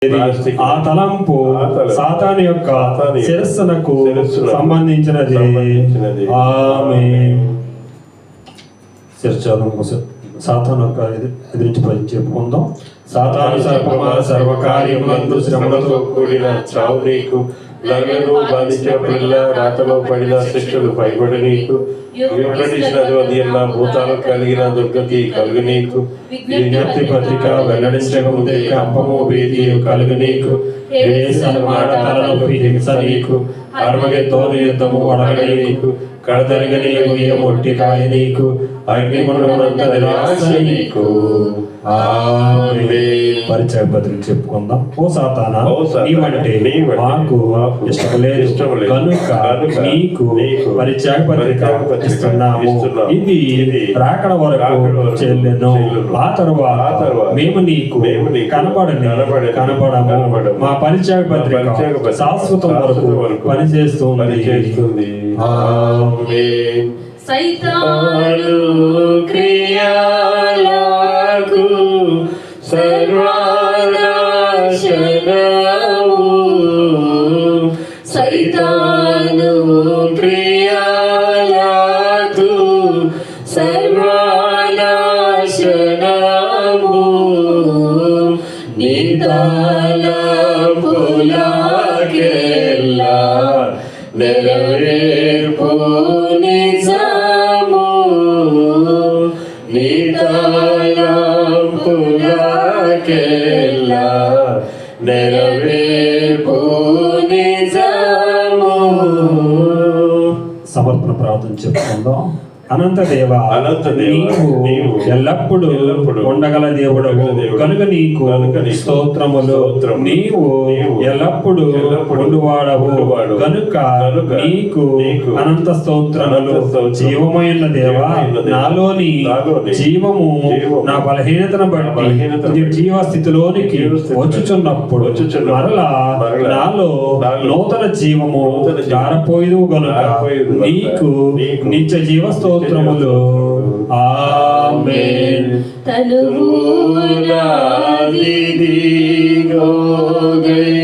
ఆ తలంపు సాతాను యొక్క శిరస్సునకు సంబంధించినది. ఆమేన్. సాతాను యొక్క ఎదిరించి చెప్పుకుందాం. సాతాను సర్పమా సర్వకార్యములందు శ్రమలతో కూడిన చావు నీకు, లగను బాధించినప్పుడల్లా రాతలో పడిన శిక్షలు పైబడి నీకు, విఘటించినది భూతాలు కలిగిన దుర్గతి కలుగు నీకు, విజ్ఞప్తి పత్రిక వెల్లడించక ముందే కంపము భీతియు కలుగు నీకు, హింస నీకు, అర్మగెత్తోను యుద్ధము అడగ నీకు, కడతరగని మొట్టి కాయ నీకు, అగ్నిగుండమునంత నిరాశ నీకు. పరిచయ పత్రిక చెప్పుకుందాం. ఓ సాతానా, నీవంటే మాకు ఇష్టం లేదు కనుక నీకు పరిచయ పత్రిక ఇస్తున్నాము. ఇది రాకడ వరకు చెల్లెను. ఆ తరువాత మేము నీకు కనపడము. మా పరిచయ పత్రిక శాశ్వతం వరకు పనిచేస్తుంది. సైతాను క్రియలకు సర్వనాశనము, సైతాను క్రియలకు సర్వనాశనము, నితలంపులకెల్లా నెరవేర్పు నిజము, నితలంపులకెల్లా నెరవేర్పు నిజము. సమర్పణ ప్రార్థన చెప్పుకుందాం. అనంత దేవ, నీవు ఎల్లప్పుడు ఉండగల దేవుడు కనుక నీకు స్తోత్రములు. నీవు ఎల్లప్పుడు ఉండువాడవు కనుక నీకు అనంత స్తోత్రములు. జీవమైన దేవ, నాలోని జీవము నా బలహీనతను బట్టి జీవ స్థితిలోనికి వచ్చుచున్నప్పుడు మరలా నాలో నూతన జీవము జారపోయేదు గనుక నీకు నిత్య జీవ స్తోత్రములు. ఆమేన్. తనువులాదిదిగో గై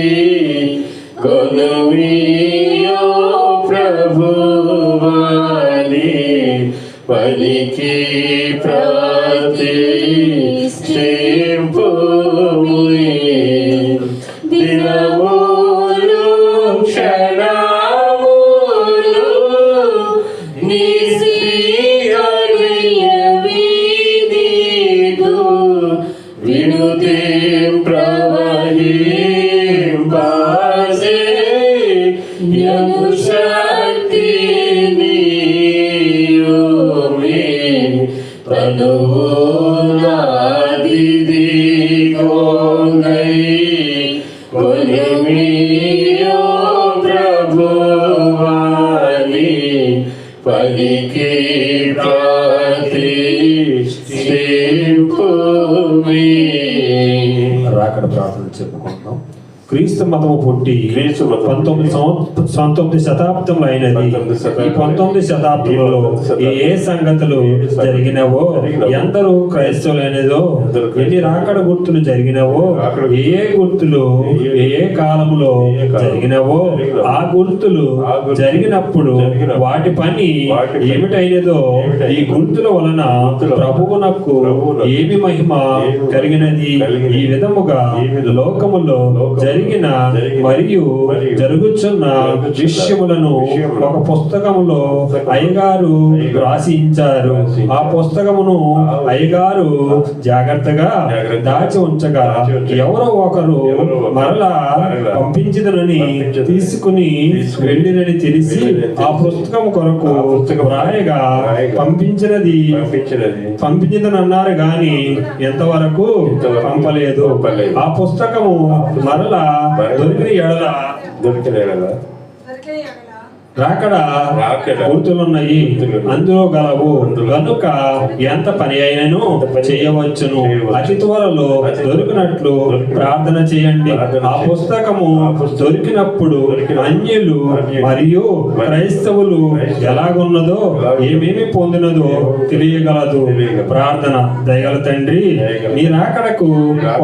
కొనుమియో ప్రభువాని పలికి ప్రతిష్ఠింపుమి. దినములు క్షణములు వినుతిం ప్రవహింపజే యను శక్తిని యోమి. తనువులాదిదిగో గై కొనుమియో ప్రభువాని పలికి రాకడ ప్రార్థన చెప్పుకుందాం. క్రీస్తు మతము పుట్టి 19 శతాబ్దంలో అయినది. ఈ 19 శతాబ్దంలో ఏ సంగతులు జరిగినవో, ఎందరూ క్రైస్తవులైనదో, ఎన్ని రాకడ గుర్తులు జరిగినవో, ఏ గుర్తులు ఏ కాలంలో జరిగినవో, ఆ గుర్తులు జరిగినప్పుడు వాటి పని ఏమిటైనదో, ఈ గుర్తుల వలన ప్రభువునకు ఏమి మహిమ కలిగినది, ఈ విధముగా లోకములో జరిగిన మరియు జరుగుచున్న విషయములను ఒక పుస్తకములో అయ్యగారు రాసించారు. ఆ పుస్తకమును అయ్యగారు జాగ్రత్తగా దాచి ఉంచగా ఎవరో ఒకరు మరలా పంపించదనని తీసుకుని వెళ్ళినని తెలిసి ఆ పుస్తకం కొరకు రాయగా పంపించదనన్నారు గాని ఎంతవరకు పంపలేదు. ఆ పుస్తకము మరలా దొరికిన ఎడల రాకడ రాకడ గుర్తులున్నాయి, అందులో గలవు కనుక ఎంత పని అయినను చేయవచ్చును. అతి త్వరలో దొరికినట్లు ప్రార్థన చేయండి. ఆ పుస్తకము దొరికినప్పుడు అన్యులు మరియు క్రైస్తవులు ఎలాగున్నదో ఏమేమి పొందినదో తెలియగలదు. ప్రార్థన. దయగల తండ్రి, నీ రాకడకు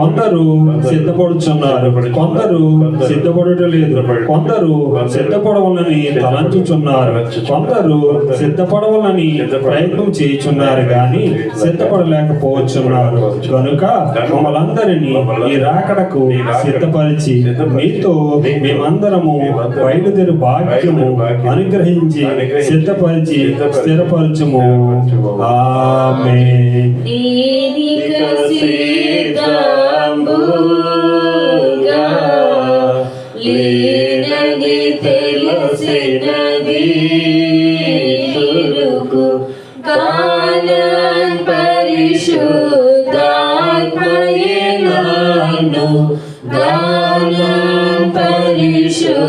కొందరు సిద్ధపడుచున్నారు, కొందరు సిద్ధపడటం లేదు, కొందరు సిద్ధపడవలని తలంచుచున్నారు, కొందరు సిద్ధపడవలని ప్రయత్నం చేయుచున్నారు గాని సిద్ధపడలేకపోతున్నారు. కనుక మమ్మల్ందరినీ ఈ రాకడకు సిద్ధపరిచి మీతో మేమందరము బయలుదేరి భాగ్యము అనుగ్రహించి సిద్ధపరిచి స్థిరపరచుము. ఆమేన్. లేనది తెలిసినది తురుకు కాలం పరిశుద్ధాత్మయేనాను గానం పరిశుద్ధాత్మయేనాను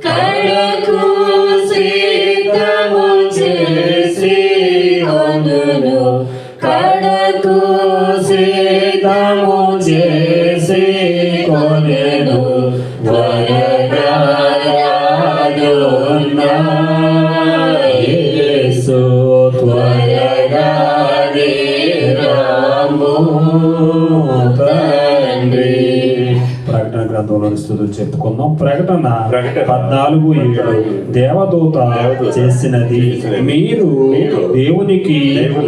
కడకు సిద్ధము చేసి కొనును కడకు సిద్ధము చేసి కొనెను త్వరగా రానున్నా యేసు త్వరగా రాము తండ్రి. ప్రకటన గ్రంథంలోని స్థుతులు చెప్పుకుందాం. ప్రకటన 14:7 దేవదూత చేసినది, మీరు దేవునికి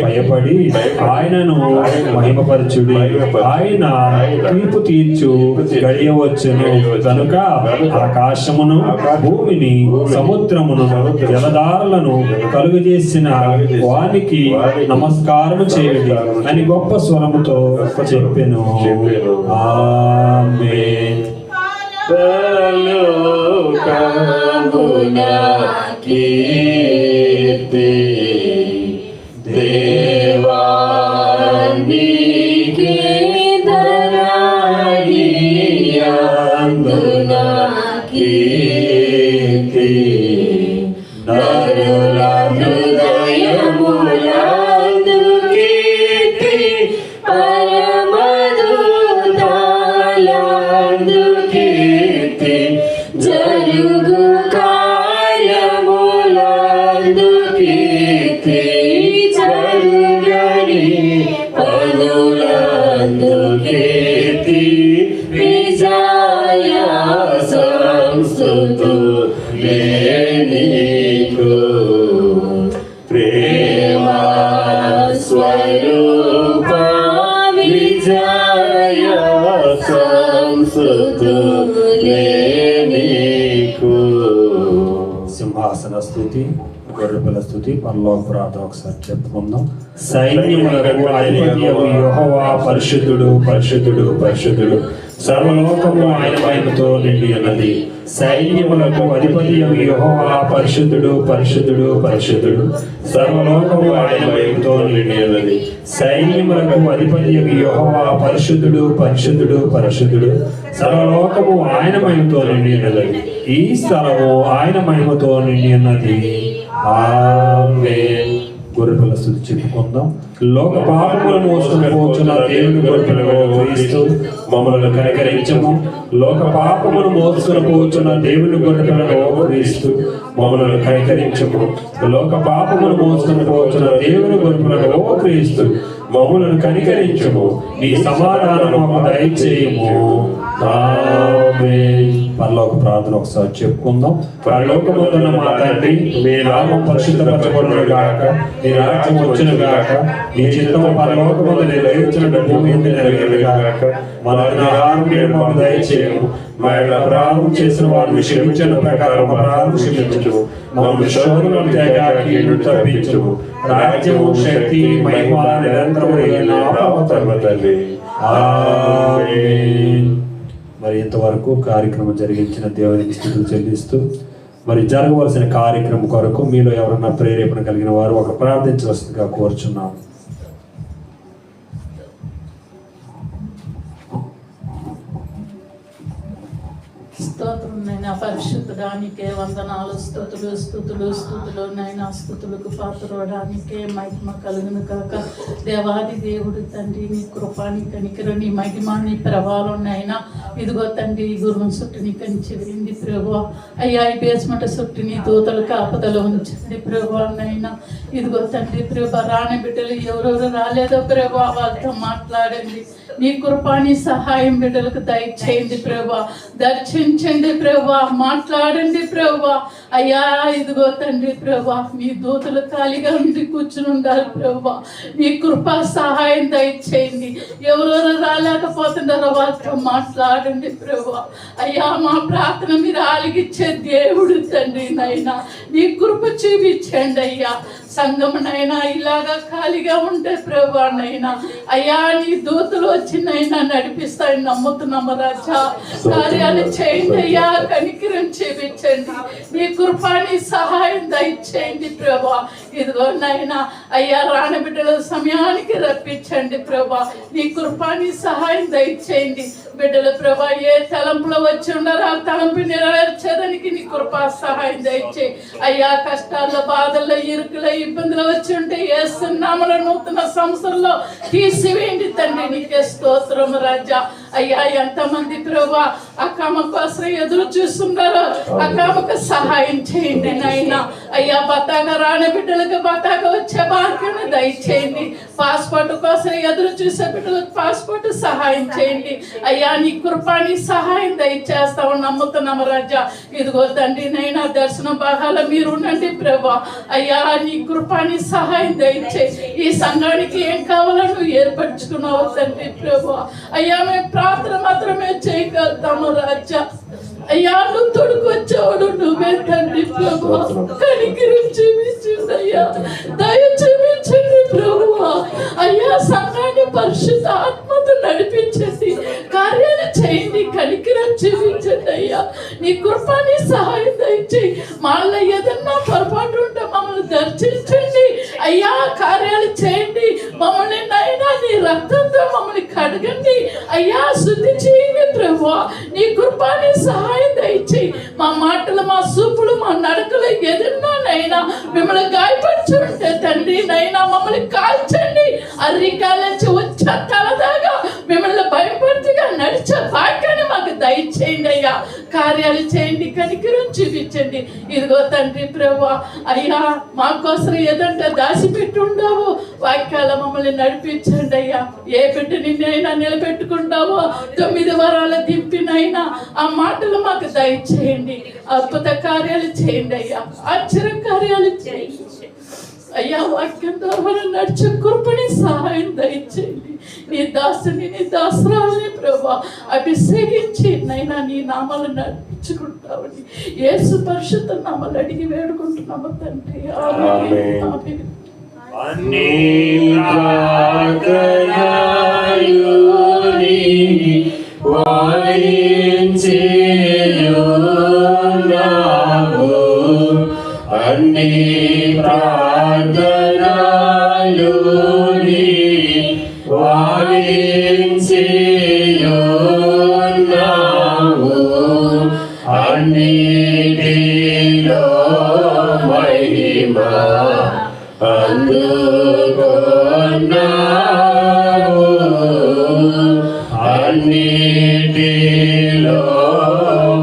భయపడి ఆయనను మహిమపరచుడి, ఆయన తీర్పు తీర్చు గడియవచ్చును కనుక ఆకాశమును భూమిని సముద్రమును జలధారలను కలుగజేసిన వానికి నమస్కారం చేయండి అని గొప్ప స్వరముతో చెప్పెను. ఆమేన్. పరలోకమున కీర్తి దేవానికి ధరణియందున కీర్తి నరుల హృదయములందు కీర్తి పరమదూతలందు కీర్తి జరుగు కార్యములందు కీర్తి జరుగని పనులందు కీర్తి విజయ సంస్తుతులే నీకు ప్రేమ స్వరూప విజయ సంస్తుతులే నీకు. సింహాసన స్థుతి, గొర్రెపిల్ల స్థుతి, పరలోక ప్రార్థన ఒకసారి చెప్పుకుందాం. సైన్యములకు అధిపతియగు యెహోవా పరిశుద్ధుడు పరిశుద్ధుడు పరిశుద్ధుడు, సర్వలోకము ఆయన మహిమతో నిండి ఉన్నది. సైన్యములకు అధిపతియగు యెహోవా పరిశుద్ధుడు పరిశుద్ధుడు పరిశుద్ధుడు, సర్వలోకము ఆయన మహిమతో నిండి ఉన్నది. సైన్యములకు అధిపతియగు యెహోవా పరిశుద్ధుడు పరిశుద్ధుడు పరిశుద్ధుడు, సర్వలోకము ఆయన మహిమతో నిండి ఉన్నది. ఈ స్థలము ఆయన మహిమతో నిండి ఉన్నది. ఆమేన్. గొర్రెపిల్ల స్థుతి చెప్పుకుందాం. లోక పాపములను మోసుకొని పోచున్న దేవుని గొర్రెపిల్లలో క్రీస్తు మమ్మల్ని కనికరించము. లోక పాపమును మోసుకొని పోచున్న దేవుని గొర్రెపిల్లలో క్రీస్తు మమ్మల్ని కనికరించము. లోక పాపమును మోసుకొని పోచున్న దేవుని గొర్రెపిల్లలో క్రీస్తు మమ్మల్ని కనికరించము. నీ సమాధానము మాకు దయచేయము. ఆమేన్. పరలోక ప్రార్థన ఒకసారి చెప్పుకుందాం. పరలోకమందున్న మా తండ్రి, మీ నామం పరిశుద్ధపరచబడును గాక, నీ రాజ్యం వచ్చును గాక, నీ చిత్తము పరలోకమందు నెరవేర్చునట్టు భూమి మీద నెరవేరును గాక. మన ఆహారం నేడు మాకు దయచేయము. మా యొక్క అపరాధం చేసిన వారిని క్షమించిన ప్రకారం అపరాధం క్షమించుము. మమ్మల్ని శోధనలో తేగాకి తప్పించుము. రాజ్యము శక్తి మహిమ నిరంతరము తండ్రి. ఆమేన్. మరి ఇంతవరకు కార్యక్రమం జరిగించిన దేవునికి స్తుతులు చెల్లిస్తూ, మరి జరగవలసిన కార్యక్రమం కొరకు మీలో ఎవరన్నా ప్రేరేపణ కలిగిన వారు ఒక ప్రార్థించవలసిందిగా కోరుచున్నాము. స్తోత్రం నైనా, పరిశుద్ధడానికే వందనాలు, స్తుతులు స్తుతులు స్తుతులు నైనా, స్తుతులకు పాత్రవడానికే మహిమ కలుగును కాక. దేవాది దేవుడు తండ్రి, నీ కృప, నీ కనికరం, నీ మహిమ, నీ ప్రభావం నైనా, ఇదిగో తండ్రి ఈ గురువు చుట్టూ నీ కంచి వేయింది ప్రభు. అయ్యా ఈ బేస్మెంట్ చుట్టూ నీ దూతలు కాపుదలు ఉంచండి ప్రభు నైనా. ఇదిగో తండ్రి ప్రభు, రాని బిడ్డలు ఎవరెవరు రాలేదో ప్రభు వాళ్ళతో మాట్లాడండి. నీ కృప, నీ సహాయం బిడ్డలకు దయచేయండి ప్రభా, దర్శించండి ప్రభా, మాట్లాడండి ప్రభా. అయ్యా ఇదిగో తండ్రి ప్రభా, మీ దూతలు ఖాళీగా ఉండి కూర్చుని ఉండాలి ప్రభా. నీ కృప సహాయం దయచేయండి. ఎవరెవరు రాలేకపోతున్నారో వాళ్ళతో మాట్లాడండి ప్రభా. అయ్యా మా ప్రార్థన మీరు ఆలకించే దేవుడు తండ్రి నైనా, నీ కృప చూపించండి అయ్యా. సంఘమునైనా ఇలాగా ఖాళీగా ఉంటే ప్రభా నైనా, అయ్యా నీ దూతలు వచ్చినైనా నడిపిస్తాయి నమ్ముతున్నాము రాజా. కార్యాలు చేయండి అయ్యా, కనికరం చూపించండి. నీ కృపాని సహాయం దయచేయండి ప్రభా. ఇదిగో నైనా అయ్యా, రాని బిడ్డల సమయానికి రప్పించండి ప్రభా. నీ కృపాని సహాయం దయచేయండి. బిడ్డల ప్రభా ఏ తలంపులో వచ్చి ఉన్నారో ఆ తలంపు నెరవేర్చేదానికి నీ కృపా సహాయం దయచేయి అయ్యా. కష్టాల్లో, బాధల్లో, ఇరుకులో, ఇబ్బందులు వచ్చి ఉంటే యేసునామములో నూతన సంవత్సరంలో తీసివేయండి తండ్రి. నీకే స్తోత్రం రాజా. అయ్యా ఎంతమంది ప్రభా అకామ కోసం ఎదురు చూస్తున్నారో అకామకు సహాయం చేయండి నాయనా. అయ్యా బతాగా రాని బిడ్డలకు బతాగా వచ్చే భాగ్యాన్ని దయచేయండి. పాస్పోర్ట్ కోసం ఎదురు చూసే బిడ్డలకు పాస్పోర్ట్ సహాయం చేయండి అయ్యా. నీ కృపాని సహాయం దయచేస్తావు నమ్ముతున్నాము రాజా. ఇదిగో తండ్రి నైనా, దర్శన భాగాలు మీరు ఉండండి ప్రభా. అయ్యా నీ కృపాని సహాయం దయచే. ఈ సంఘానికి ఏం కావాలో నువ్వు ఏర్పరచుకున్నావు తండ్రి ప్రభా. అయ్యా మేము ప్రార్థన మాత్రమే చేయగలుగుతాము రాజా. అయ్యా నువ్వు తొడుకు వచ్చావుడు నువ్వే తండ్రి ప్రభా. కనికరం చూపించండి అయ్యా, దయ చూపించండి ప్రభువా. అయ్యా సంఘాన్ని పరిశుద్ధ ఆత్మతో నడిపించండి, కార్యాలు చేయండి, కనికరం చూపించండి అయ్యా. నీ కృపాని సహాయం దయచేయి. మాలో ఏదన్నా పొరపాటు ఉంటే మమ్మల్ని దర్శించండి అయ్యా, కార్యాలు చేయండి. మమ్మల్ని నైనా నీ రక్తంతో మమ్మల్ని కడగండి అయ్యా, శుద్ధి చేయండి ప్రభువా. నీ కృపాని సహాయం దయచేయి. మా మాటలు, మా సూపులు, మా నడకలు ఏదన్నా నైనా మిమ్మల్ని గాయపరిచి ఉంటే తండ్రి నైనా మమ్మల్ని కాల్చండి. అర్రికాల నుంచి వచ్చే తలదాగా మిమ్మల్ని భయపడిగా నడిచే భాగ్యాన్ని మాకు దయచేయండి అయ్యా. కార్యాలు చేయండి, కనికరం చూపించండి. ఇదిగో తండ్రి ప్రభువా అయ్యా, మా కోసం ఏదంటే దాచిపెట్టి ఉండవు వాక్యాల మమ్మల్ని నడిపించండి అయ్యా. ఏ బిడ్డ నిన్నైనా నిలబెట్టుకుంటావో 9 వారాల దింపినైనా ఆ మాటలు మాకు దయచేయండి. అద్భుత కార్యాలు చేయండి అయ్యా, ఆశ్చర్య కార్యాలు చేయండి అయ్యా. వాక్యం ద్వారా నడిచే కృపని సహాయం దయచేయండి. నీ దాసుని, నీ దాసురాలని ప్రభా అభిషేకించి నైనా నీ నామాలు నడిపించుకుంటామని యేసు పరిశుద్ధ నామాలు అడిగి వేడుకుంటున్నాము తండ్రి. ఆమేన్. ఆమేన్. అన్ని ప్రార్థనయుని వాయించేయున్నావు, అన్ని ప్రార్థనయుని వాయించేయున్నావు, అన్నిటిలో మహిమ అందుకున్నావు, అన్నిటిలో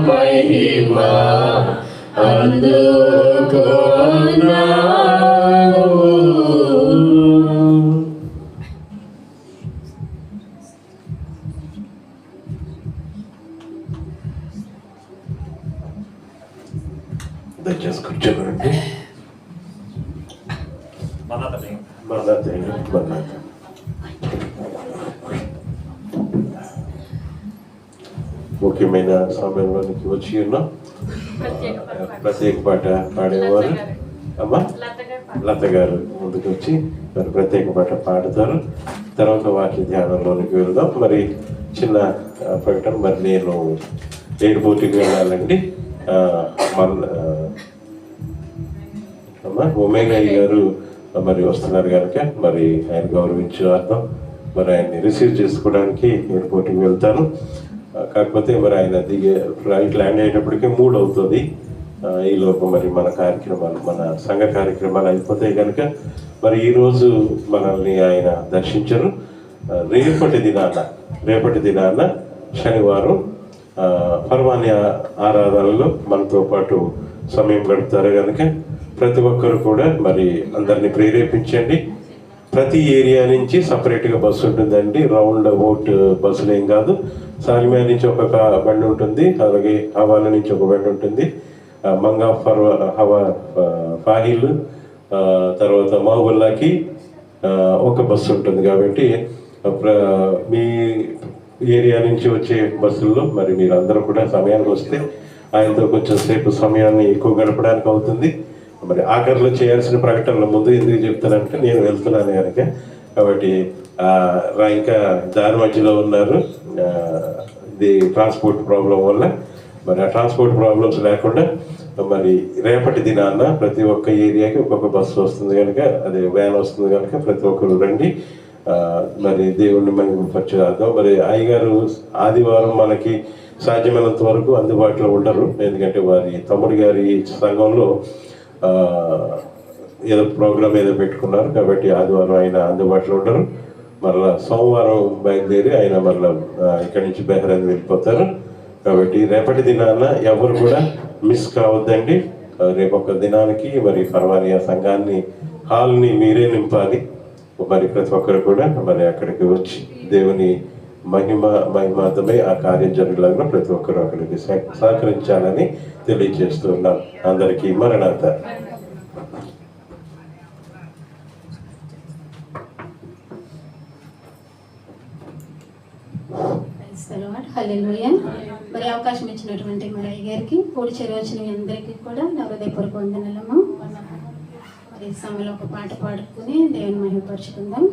మహిమ అందుకున్నావు. దయచేసి కూర్చోనండి. ముఖ్యమైన సమయంలోనికి వచ్చి ఉన్నాం. ప్రత్యేక పాట పాడేవారు అమ్మా లత గారు ముందుకు వచ్చి మరి ప్రత్యేక పాట పాడతారు. తర్వాత వాక్య ధ్యానంలోనికి వెళ్దాం. మరి చిన్న ప్రకటన, మరి నేను ఎయిర్పోర్ట్కి వెళ్ళాలండి. అమ్మా ఒమేగా గారు మరి వస్తున్నారు కనుక మరి ఆయన గౌరవించార్థం మరి ఆయన్ని రిసీవ్ చేసుకోవడానికి ఎయిర్పోర్ట్కి వెళ్తాను. కాకపోతే మరి ఆయన దిగే ఫ్లైట్ ల్యాండ్ అయ్యేటప్పటికే 3 అవుతుంది. ఈలోపు మరి మన కార్యక్రమాలు, మన సంఘ కార్యక్రమాలు అయిపోతాయి కనుక మరి ఈరోజు మనల్ని ఆయన దర్శించరు. రేపటి దినాన శనివారం పర్వాణి ఆరాధనలో మనతో పాటు సమయం గడుపుతారు కనుక ప్రతి ఒక్కరు కూడా మరి అందరినీ ప్రేరేపించండి. ప్రతి ఏరియా నుంచి సపరేట్గా బస్సు ఉంటుందండి. రౌండ్ అబౌట్ బస్సులు ఏం కాదు. సాలిమియా నుంచి ఒక బండి ఉంటుంది, అలాగే హవాల నుంచి ఒక బండి ఉంటుంది, మంగా హవా ఫాహిల్, తర్వాత మహబుల్లాకి ఒక బస్సు ఉంటుంది. కాబట్టి మీ ఏరియా నుంచి వచ్చే బస్సుల్లో మరి మీరు అందరూ కూడా సమయానికి వస్తే ఆయనతో కొంచెం సేపు సమయాన్ని ఎక్కువ గడపడానికి అవుతుంది. మరి ఆఖరిలో చేయాల్సిన ప్రకటనలు ముందు ఎందుకు చెప్తానంటే నేను వెళ్తున్నాను కనుక. కాబట్టి ఇంకా దాని మధ్యలో ఉన్నారు. ఇది ట్రాన్స్పోర్ట్ ప్రాబ్లం వల్ల మరి ఆ ట్రాన్స్పోర్ట్ ప్రాబ్లమ్స్ లేకుండా మరి రేపటి దినాన్న ప్రతి ఒక్క ఏరియాకి ఒక్కొక్క బస్సు వస్తుంది కనుక, అదే వ్యాన్ వస్తుంది కనుక ప్రతి ఒక్కరు రండి. మరి దేవుణ్ణి మనం పరిచయం. మరి అయ్యగారు ఆదివారం మనకి సాధ్యమైనంత వరకు అందుబాటులో ఉండరు, ఎందుకంటే వారి తమ్ముడి గారి సంఘంలో ఏదో ప్రోగ్రామ్ ఏదో పెట్టుకున్నారు. కాబట్టి ఆదివారం ఆయన అందుబాటులో ఉండరు. మరలా సోమవారం బయలుదేరి ఆయన మరలా ఇక్కడి నుంచి బెహ్రాన్ వెళ్ళిపోతారు. కాబట్టి రేపటి దినాన ఎవరు కూడా మిస్ కావద్దండి. రేపొక దినానికి మరి పర్వానియా సంఘాన్ని హాల్ని మీరే నింపాలి. మరి ప్రతి ఒక్కరు కూడా మరి అక్కడికి వచ్చి దేవుని మహిమార్థమై ఆ కార్యం జరగలాగా ప్రతి ఒక్కరు అక్కడికి సహకరించాలని తెలియజేస్తున్నాం. అందరికీ మరణాత. హల్లెలూయా. మరి అవకాశం ఇచ్చినటువంటి మరి అయ్యగారికి కూడి చేరవచ్చిన మీ అందరికీ కూడా నా హృదయపూర్వక వందనాలమ్మ. మరి ఈ సమయంలో ఒక పాట పాడుకుని దేవుని మహిమపరుచుకుందాం.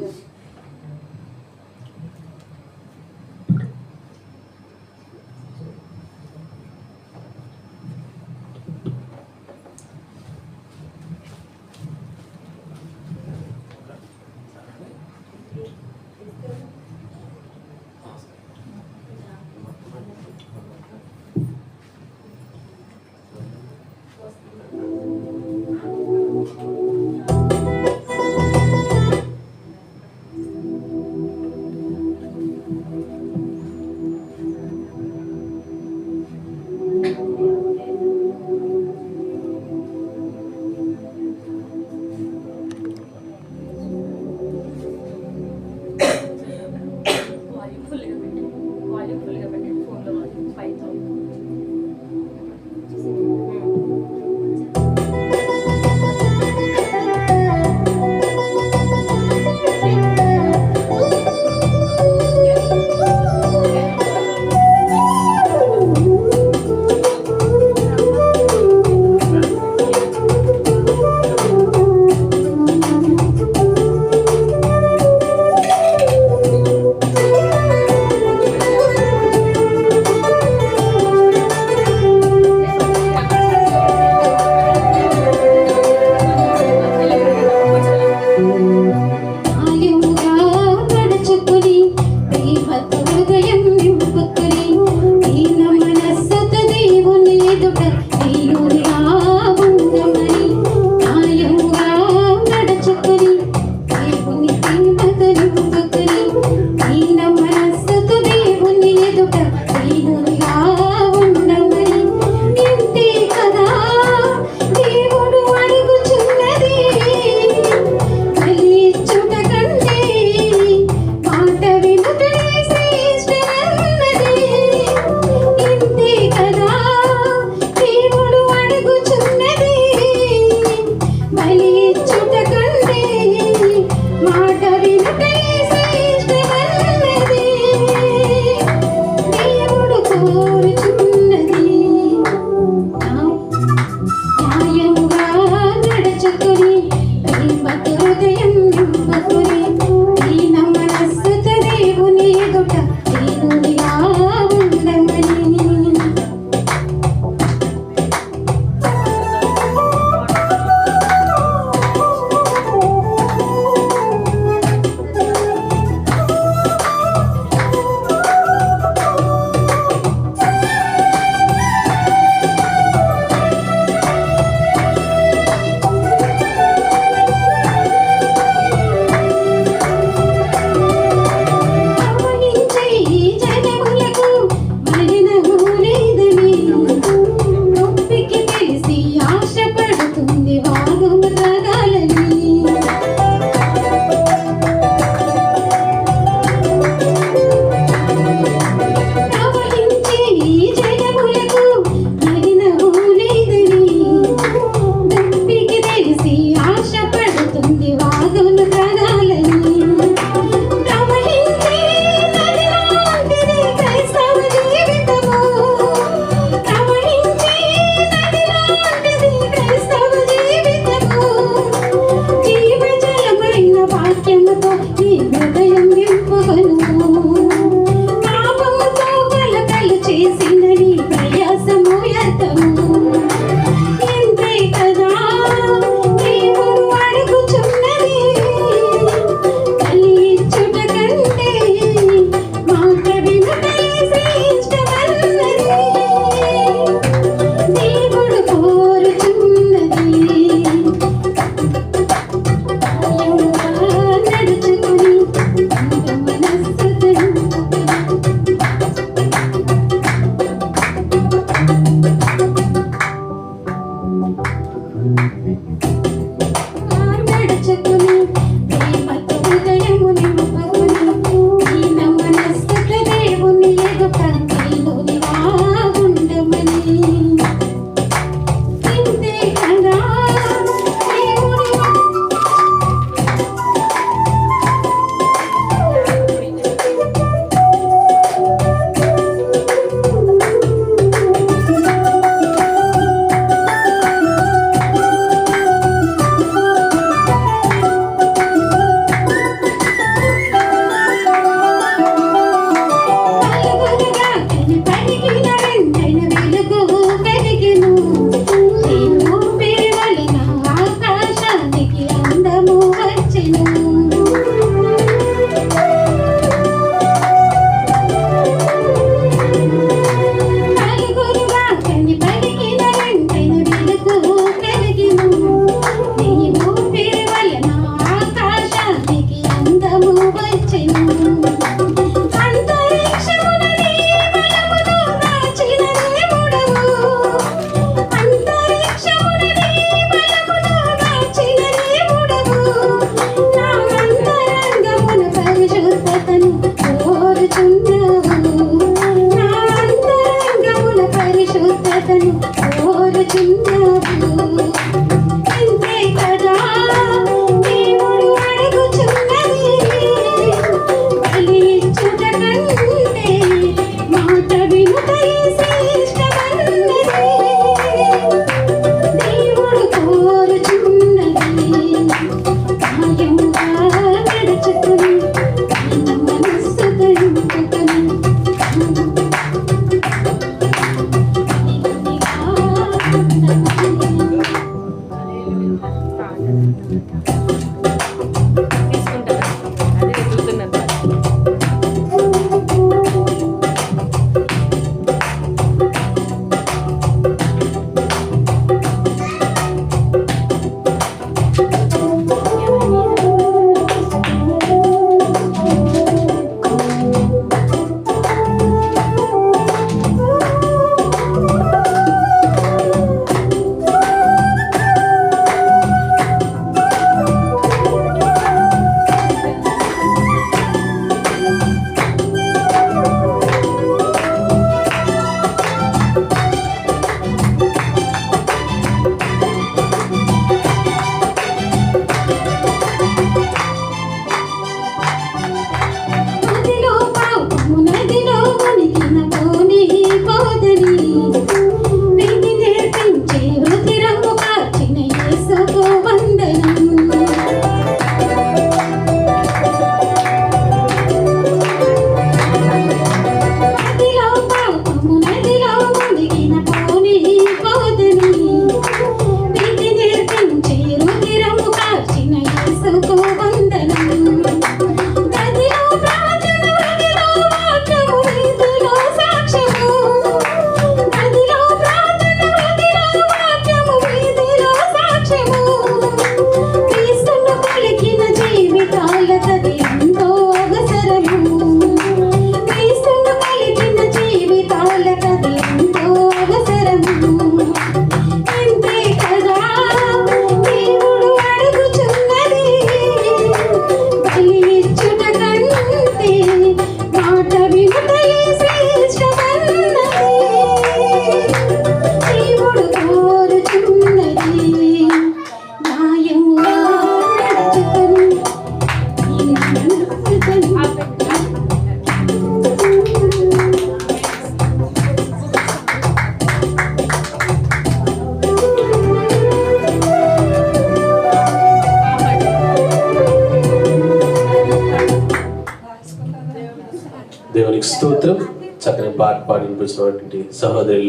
స్తోత్రం. చక్కని పాట పాడించినటువంటి సహోదరి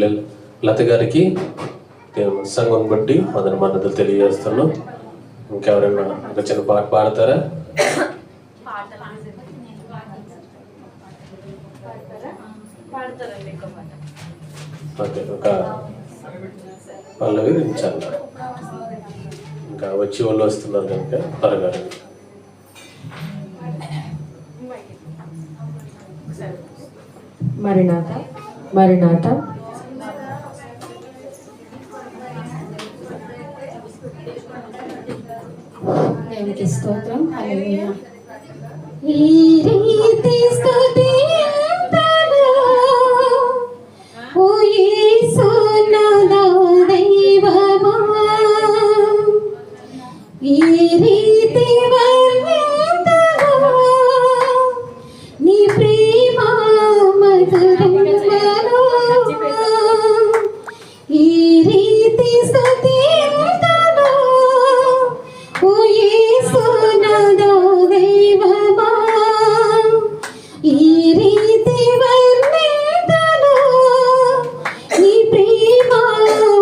లత గారికి దేవుని సంఘం బట్టి మొదటి మద్దతు తెలియజేస్తున్నాం. ఇంకెవరైనా ఒక చిన్న పాట పాడతారా? ఓకే, ఒక పల్లవి చాలు. ఇంకా వచ్చి వాళ్ళు వస్తున్నారు కనుక త్వరగా. మరినాథ మరినాథ దేవునికి స్తోత్రం. హల్లెలూయా. ఈ రీతి స్తుతింతును ఓ యేసునాథా దైవమా, ఈ రీతి వర్ణింతును నీ ప్రేమ మధురమును, ఈ రీతి స్తుతింతును ఓ యేసునాథా దైవమా, ఈ రీతి వర్ణింతును నీ ప్రేమ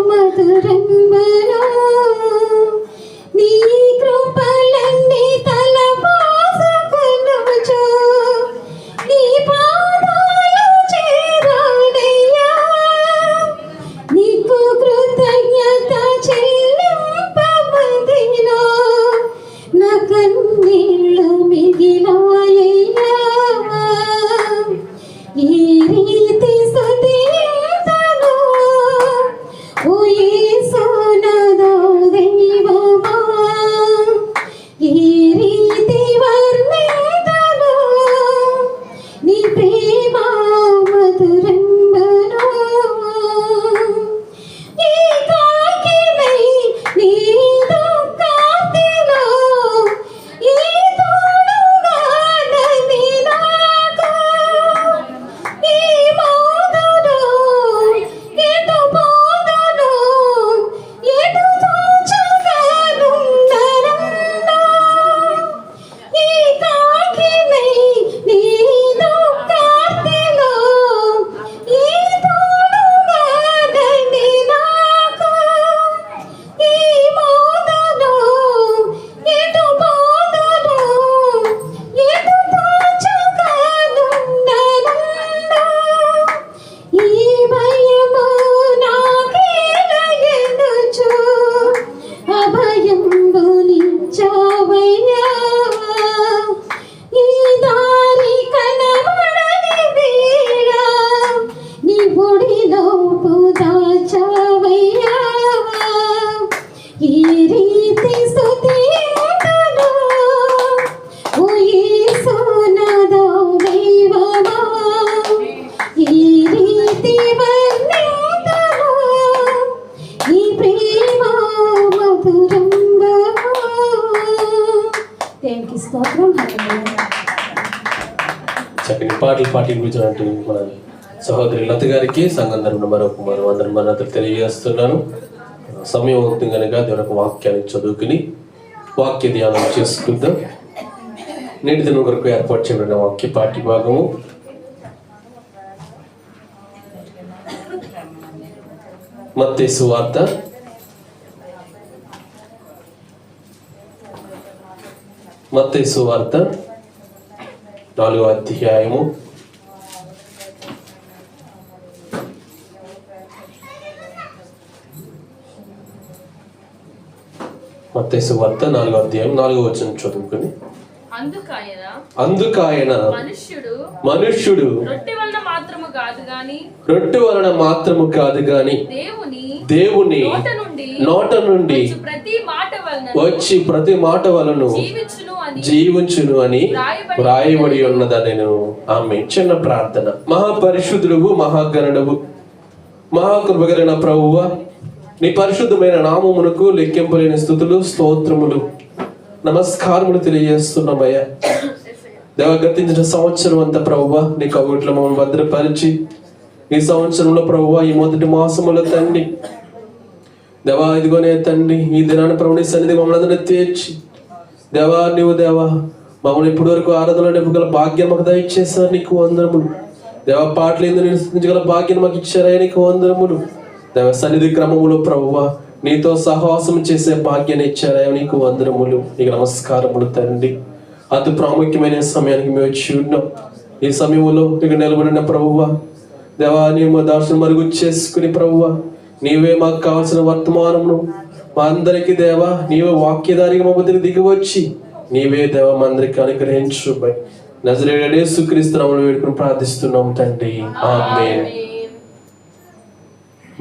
మధురమును, నీ కృపలన్నీ తలపోసుకొనుచు నీ పాదాలు చేరాడయ్యా, నీకు కృతజ్ఞత చెల్లింపబడినా నా కన్నీళ్ళు మిగిలాయ్యా, ఈ రీతి స్తుతింతును ఓ యేసునాథా దైవమా, ఈ రీతి వర్ణింతును నీ ప్రేమ మధురంబను, ఈ కాకినై నీ దుఃఖార్తిలో ఈ తోడుగానని నాకు, ఈ మోదును ఎటు పోదును ఎటు తోచగానుండనున్నా, ఈ కాకినై నీ దుఃఖార్తిలో ఈ తోడుగానని నాకు, ఈ మోదును ఎటు పోదును ఎటు తోచగానుండనున్నా, ఈ భయము నాకేలయనుచు అభయంబునిచ్చావయ్యా, ఈ దారి కనబడని వేళ నీ ఒడిలో దాచావయ్యా, ఈ రీతి స్తుతింతును ఓ యేసునాథా దైవమా, ఈ రీతి వర్ణింతును నీ ప్రేమ మధురంబు. దేవునికి స్తోత్రం. హల్లెలూయా. చక్కని పాటలు పాటించినటువంటి మన సహోదరి లత గారికి సంఘం తరపున మరొక అందరి మద్దతు తెలియజేస్తున్నాను. సమయం అవుతుంది కనుక దేవుని యొక్క వాక్యాన్ని చదువుకుని వాక్య ధ్యానం చేసుకుందాం. నేటి దినం కొరకు ఏర్పాటు చేయబడిన వాక్య పాఠ్య భాగము మత్తయి సువార్త 4వ అధ్యాయము 4వ అధ్యాయం 4వ వచనం చదువుకుని, అందుకాయన మనుష్యుడు రొట్టె వలన మాత్రము కాదు గాని దేవుని నోట నుండి వచ్చి ప్రతి మాట వలన జీవించును అని వ్రాయబడి ఉన్నదని. ఆమె చిన్న ప్రార్థన. మహాపరిశుద్ధుడు, మహాగణుడవు, మహాకృపగలిగిన ప్రభువా, నీ పరిశుద్ధమైన నామమునకు లెక్కింపలేని స్తుతులు, స్తోత్రములు, నమస్కారములు తెలియజేస్తున్నామయ్యా. దేవ, గతించిన సంవత్సరం అంతా ప్రభువా నీ కబుట్లో మమ్మల్ని భద్రపరిచి ఈ సంవత్సరంలో ప్రభువా ఈ మొదటి మాసములో తండ్రి దేవా ఇదిగోనే తండ్రి ఈ దినాన్ని ప్రభు నీ సన్నిధి మమ్మల్ని అందరినీ తీర్చి దేవా నీవు దేవా మమ్మల్ని ఇప్పటి వరకు ఆరాధనలో నింపగల భాగ్యం మాకు దయచేసారు. నీకు వందనములు. దేవ పాటలు ఎందుకు నివసించగల భాగ్యం మాకు ఇచ్చారయ్యా, నీకు వందనములు. దేవ సన్నిధి క్రమములో ప్రభువా నీతో సహవాసం చేసే భాగ్యాన్ని ఇచ్చారయ్యా, నీకు వందనములు, నీకు నమస్కారములు తండ్రి. అతి ప్రాముఖ్యమైన సమయానికి మేము వచ్చి ఉన్నాం. ఈ సమయంలో నీకు నిలబడిన ప్రభువా దేవా, నీవు దర్శనం మరుగు చేసుకుని ప్రభువా నీవే మాకు కావాల్సిన వర్తమానమును మా అందరికీ దేవా నీవే వాక్యధారిగా మా మధ్యకి దిగి వచ్చి నీవే దేవా మా అందరికి అనుగ్రహించు. నజరేయుడైన యేసుక్రీస్తు నామములో వేడుకొని ప్రార్థిస్తున్నాం తండ్రి, ఆమేన్.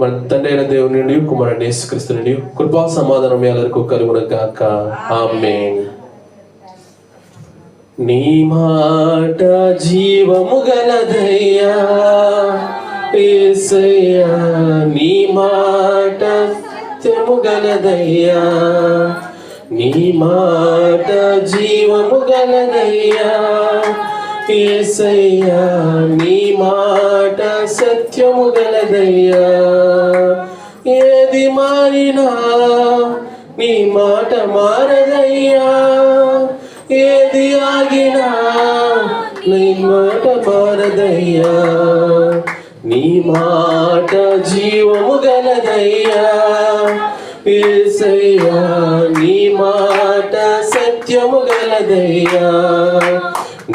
మన తండ్రి అయిన దేవుని నుండి కుమారుడైన యేసుక్రీస్తు నుండి కృపా సమాధానం మీ అందరికీ కలుగును గాక, ఆమేన్. నీ మాట జీవము గలదయ్యా యేసయ్యా, నీ మాట సత్యము గలదయ్యా, నీ మాట జీవము గలదయ్యా యేసయ్యా, నీ మాట సత్యము గలదయ్యా. ఏది మారినా నీ మాట మారదయ్యా, ఏది ఆగినా నీ మాట మారదయ్యా. నీ మాట జీవము గలదయ్యా యేసయ్యా, నీ మాట సత్యము గలదయ్యా,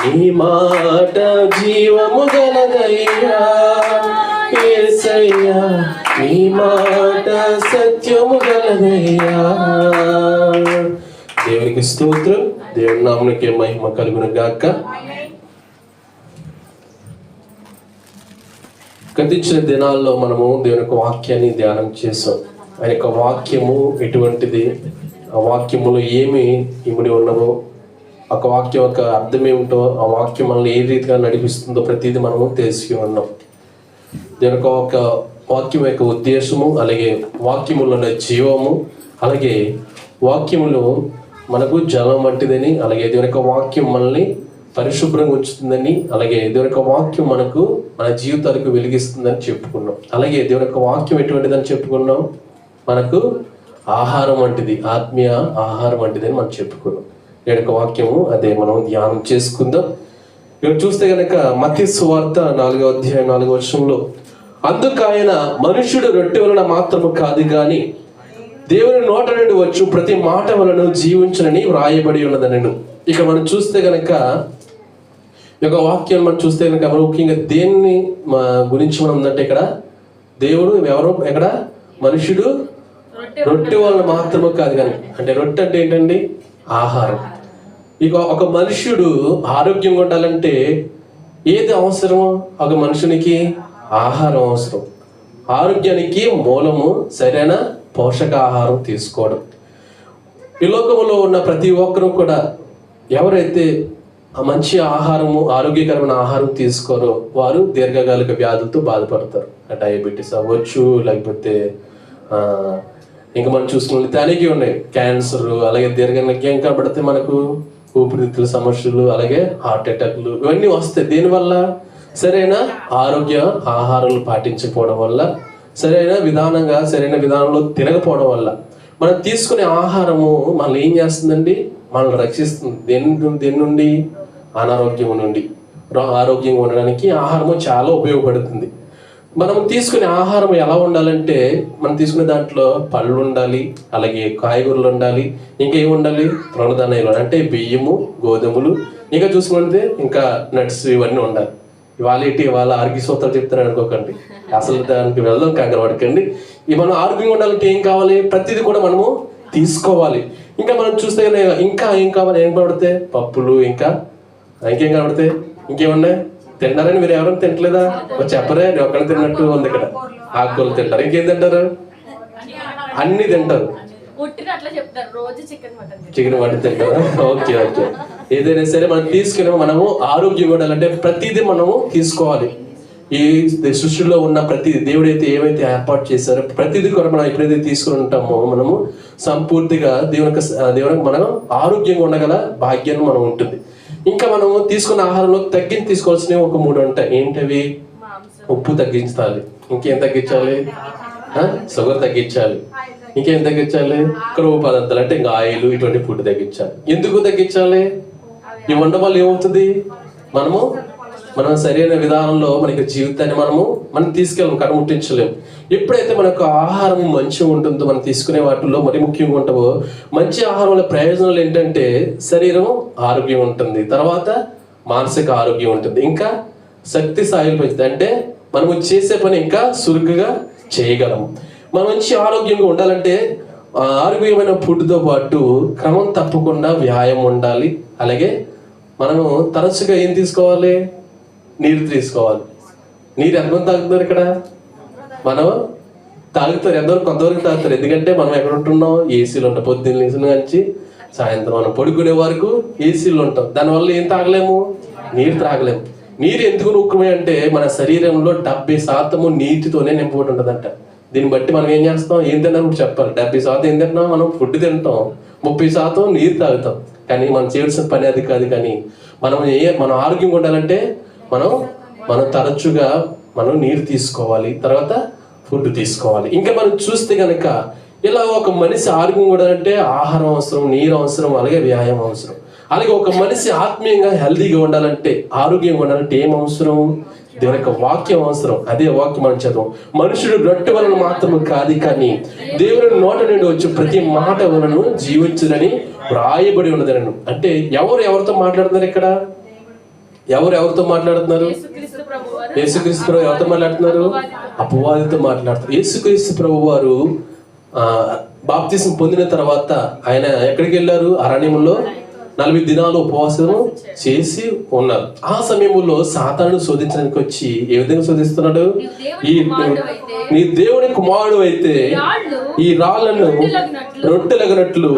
నీ మాట జీవము గలదయ్యా యేసయ్యా, నీ మాట సత్యము గలదయ్యా. దేవునికి స్తోత్రం. దేవుని నామమునకే మహిమ కలుగును గాక. గతించిన దినాల్లో మనము దేవుని యొక్క వాక్యాన్ని ధ్యానం చేసాం. ఆయన యొక్క వాక్యము ఎటువంటిది, ఆ వాక్యములో ఏమి ఇమిడి ఉన్నవో, ఒక వాక్యం యొక్క అర్థం ఏమిటో, ఆ వాక్యం మనల్ని ఏ రీతిగా నడిపిస్తుందో ప్రతిదీ మనము తెలుసుకుని ఉన్నాం. దీని యొక్క వాక్యం యొక్క ఉద్దేశము, అలాగే వాక్యములో ఉన్న జీవము, అలాగే వాక్యములో మనకు జలం వంటిదని, అలాగే దేవుని యొక్క వాక్యం మనల్ని పరిశుభ్రంగా ఉంచుతుందని, అలాగే దేవుని యొక్క వాక్యం మనకు మన జీవితాలకు వెలిగిస్తుందని చెప్పుకున్నాం. అలాగే దేవుని యొక్క వాక్యం ఎటువంటిదని చెప్పుకున్నాం, మనకు ఆహారం వంటిది, ఆత్మీయ ఆహారం వంటిది అని మనం చెప్పుకున్నాం. దేవుని యొక్క వాక్యము అదే మనం ధ్యానం చేసుకుందాం. ఇక్కడ చూస్తే కనుక మత్తయి సువార్త 4వ అధ్యాయం 4వ వచనంలో, అందుకు ఆయన మనుష్యుడు రొట్టె వలన మాత్రము కాదు గాని దేవుని నోట నుండి వచ్చు ప్రతి మాట వలన జీవించునని వ్రాయబడి ఉన్నదనెను. ఇక మనం చూస్తే గనక ఈ యొక్క వాక్యం మనం చూస్తే కనుక ముఖ్యంగా దేన్ని గురించి మనం ఉందంటే, ఇక్కడ దేవుడు ఎవరు, ఎక్కడ మనుషుడు రొట్టె వలన మాత్రమే కాదు కానీ, అంటే రొట్టె అంటే ఏంటండి, ఆహారం. ఇక ఒక మనుష్యుడు ఆరోగ్యంగా ఉండాలంటే ఏది అవసరం, ఒక మనుషునికి ఆహారం అవసరం. ఆరోగ్యానికి మూలము సరైన పోషకాహారం తీసుకోవడం. ఈ లోకంలో ఉన్న ప్రతి ఒక్కరూ కూడా ఎవరైతే ఆ మంచి ఆహారము, ఆరోగ్యకరమైన ఆహారం తీసుకోరో వారు దీర్ఘకాలిక వ్యాధులతో బాధపడతారు. డయాబెటీస్ అవ్వచ్చు, లేకపోతే ఇంకా మనం చూసుకున్నట్లయితే అనేక ఉన్నాయి, క్యాన్సర్, అలాగే దీర్ఘకాలిక ఏం కనబడితే మనకు ఊపిరితిత్తుల సమస్యలు, అలాగే హార్ట్ అటాక్లు, ఇవన్నీ వస్తాయి. దీనివల్ల సరైన ఆరోగ్య ఆహారాలు పాటించకపోవడం వల్ల, సరైన విధానంలో తినకపోవడం వల్ల మనం తీసుకునే ఆహారము మనల్ని ఏం చేస్తుందండి, మనల్ని రక్షిస్తుంది. దేని నుండి, అనారోగ్యం నుండి. ఆరోగ్యంగా ఉండడానికి ఆహారము చాలా ఉపయోగపడుతుంది. మనం తీసుకునే ఆహారం ఎలా ఉండాలంటే, మనం తీసుకునే దాంట్లో పళ్ళు ఉండాలి, అలాగే కాయగూరలు ఉండాలి, ఇంకా ఏమి ఉండాలి, తృణధాన్యాలు అంటే బియ్యము, గోధుమలు, ఇంకా చూసుకుంటే ఇంకా నట్స్, ఇవన్నీ ఉండాలి. ఇవాళ ఆరోగ్య సూత్రాలు చెప్తాను అనుకోకండి, అసలు దానికి వెళ్దాం, కంగారు పడకండి. మనం ఆరోగ్యంగా ఉండాలంటే ఏం కావాలి, ప్రతిదీ కూడా మనము తీసుకోవాలి. ఇంకా మనం చూస్తే ఇంకా ఏం కావాలి, ఏం కనబడితే పప్పులు, ఇంకేం కనబడితే, ఇంకేమున్నాయి తింటారని మీరు ఎవరైనా తింటలేదా, చెప్పరే, నేను ఒక్కడే తిన్నట్టు ఉంది. ఇక్కడ ఆకుకూరలు తింటారు, ఇంకేం తింటారు, అన్ని తింటారు. చికెన్ మటన్ తింటారా? ఓకే. ఏదైనా సరే మనం తీసుకుని మనము ఆరోగ్యంగా ఉండాలంటే ప్రతిదీ మనము తీసుకోవాలి. ఈ సృష్టిలో ఉన్న ప్రతి దేవుడైతే ఏమైతే ఏర్పాటు చేశారో ప్రతిదీ కూడా మనం ఎప్పుడైతే తీసుకుని ఉంటామో మనము సంపూర్తిగా దేవునికి మనం ఆరోగ్యంగా ఉండగల భాగ్యాన్ని మనం ఉంటుంది. ఇంకా మనము తీసుకున్న ఆహారంలో తీసుకోవాల్సినవి ఒక 3 ఉంటాయి. ఏంటవి? ఉప్పు తగ్గించాలి, ఇంకేం తగ్గించాలి, షుగర్ తగ్గించాలి, ఇంకేం తగ్గించాలి, క్రొవ్వు పదార్థాలు అంటే ఇంకా ఆయిల్, ఇటువంటి ఫుడ్ తగ్గించాలి. ఎందుకు తగ్గించాలి? ఇవి ఉండడం వల్ల ఏమవుతుంది, మనము మనం సరైన విధానంలో మనకి జీవితాన్ని మనం తీసుకెళ్ళం, కనుముట్టించలేము. ఎప్పుడైతే మనకు ఆహారం మంచిగా ఉంటుందో, మనం తీసుకునే వాటిల్లో మరి ముఖ్యంగా ఉంటావో, మంచి ఆహారం వల్ల ప్రయోజనాలు ఏంటంటే శరీరం ఆరోగ్యం ఉంటుంది, తర్వాత మానసిక ఆరోగ్యం ఉంటుంది, ఇంకా శక్తి స్థాయిలు పెంచుతుంది. అంటే మనము చేసే పని ఇంకా చురుకుగా చేయగలము. మనం మంచి ఆరోగ్యంగా ఉండాలంటే ఆరోగ్యమైన ఫుడ్తో పాటు క్రమం తప్పకుండా వ్యాయామం ఉండాలి. అలాగే మనము తరచుగా ఏం తీసుకోవాలి? నీరు తీసుకోవాలి. నీరు ఎంతమంది తాగుతున్నారు ఇక్కడ? మనం తాగుతారు, ఎంతవరకు కొంతవరకు తాగుతారు. ఎందుకంటే మనం ఎక్కడ ఉంటున్నాం? ఏసీలో ఉంటాం. పొద్దున్న లేచిన నుంచి సాయంత్రం మనం పడుకునే వరకు ఏసీలో ఉంటాం. దానివల్ల ఏం తాగలేము? నీరు తాగలేము. నీరు ఎందుకు ముఖ్యమే అంటే మన శరీరంలో 70% నీటితోనే నింపబడి ఉంటుందంట. దీన్ని బట్టి మనం ఏం చేస్తాం? ఏం తిన్నాం చెప్పాలి. 70% ఏం తింటున్నాం? మనం ఫుడ్ తింటాం, 30% నీరు తాగుతాం. కానీ మనం చేయాల్సిన పని అది కాదు. కానీ మనం ఆరోగ్యంగా ఉండాలంటే మనం తరచుగా నీరు తీసుకోవాలి, తర్వాత ఫుడ్ తీసుకోవాలి. ఇంకా మనం చూస్తే కనుక ఇలా ఒక మనిషి ఆరోగ్యంగా ఉండాలంటే ఆహారం అవసరం, నీరు అవసరం, అలాగే వ్యాయామం అవసరం. అలాగే ఒక మనిషి ఆత్మీయంగా హెల్తీగా ఉండాలంటే, ఆరోగ్యంగా ఉండాలంటే ఏం అవసరం? దేవుని యొక్క వాక్యం అవసరం. అదే వాక్యం మనం చదువు. మనుషుడు రొట్టె వలన మాత్రం కాదు, కానీ దేవుని నోట నుండి వచ్చి ప్రతి మాట వలన జీవించుదని వ్రాయబడి ఉన్నదనను. అంటే ఎవరితో మాట్లాడుతున్నారు ఇక్కడ? ఎవరితో మాట్లాడుతున్నారు? యేసుక్రీస్తు ప్రభు ఎవరితో మాట్లాడుతున్నారు? అపవాదితో మాట్లాడుతున్నారు. యేసుక్రీస్తు ప్రభు వారు బాప్తిసం పొందిన తర్వాత ఆయన ఎక్కడికి వెళ్ళారు? అరణ్యంలో 40 దినాలు ఉపవాసం చేసి ఉన్నారు. ఆ సమయంలో సాతాను శోధించడానికి వచ్చి ఏ విధంగా శోధిస్తున్నాడు? నీ దేవుని కుమారుడు అయితే ఈ రాళ్లను రొట్టెలగినట్లు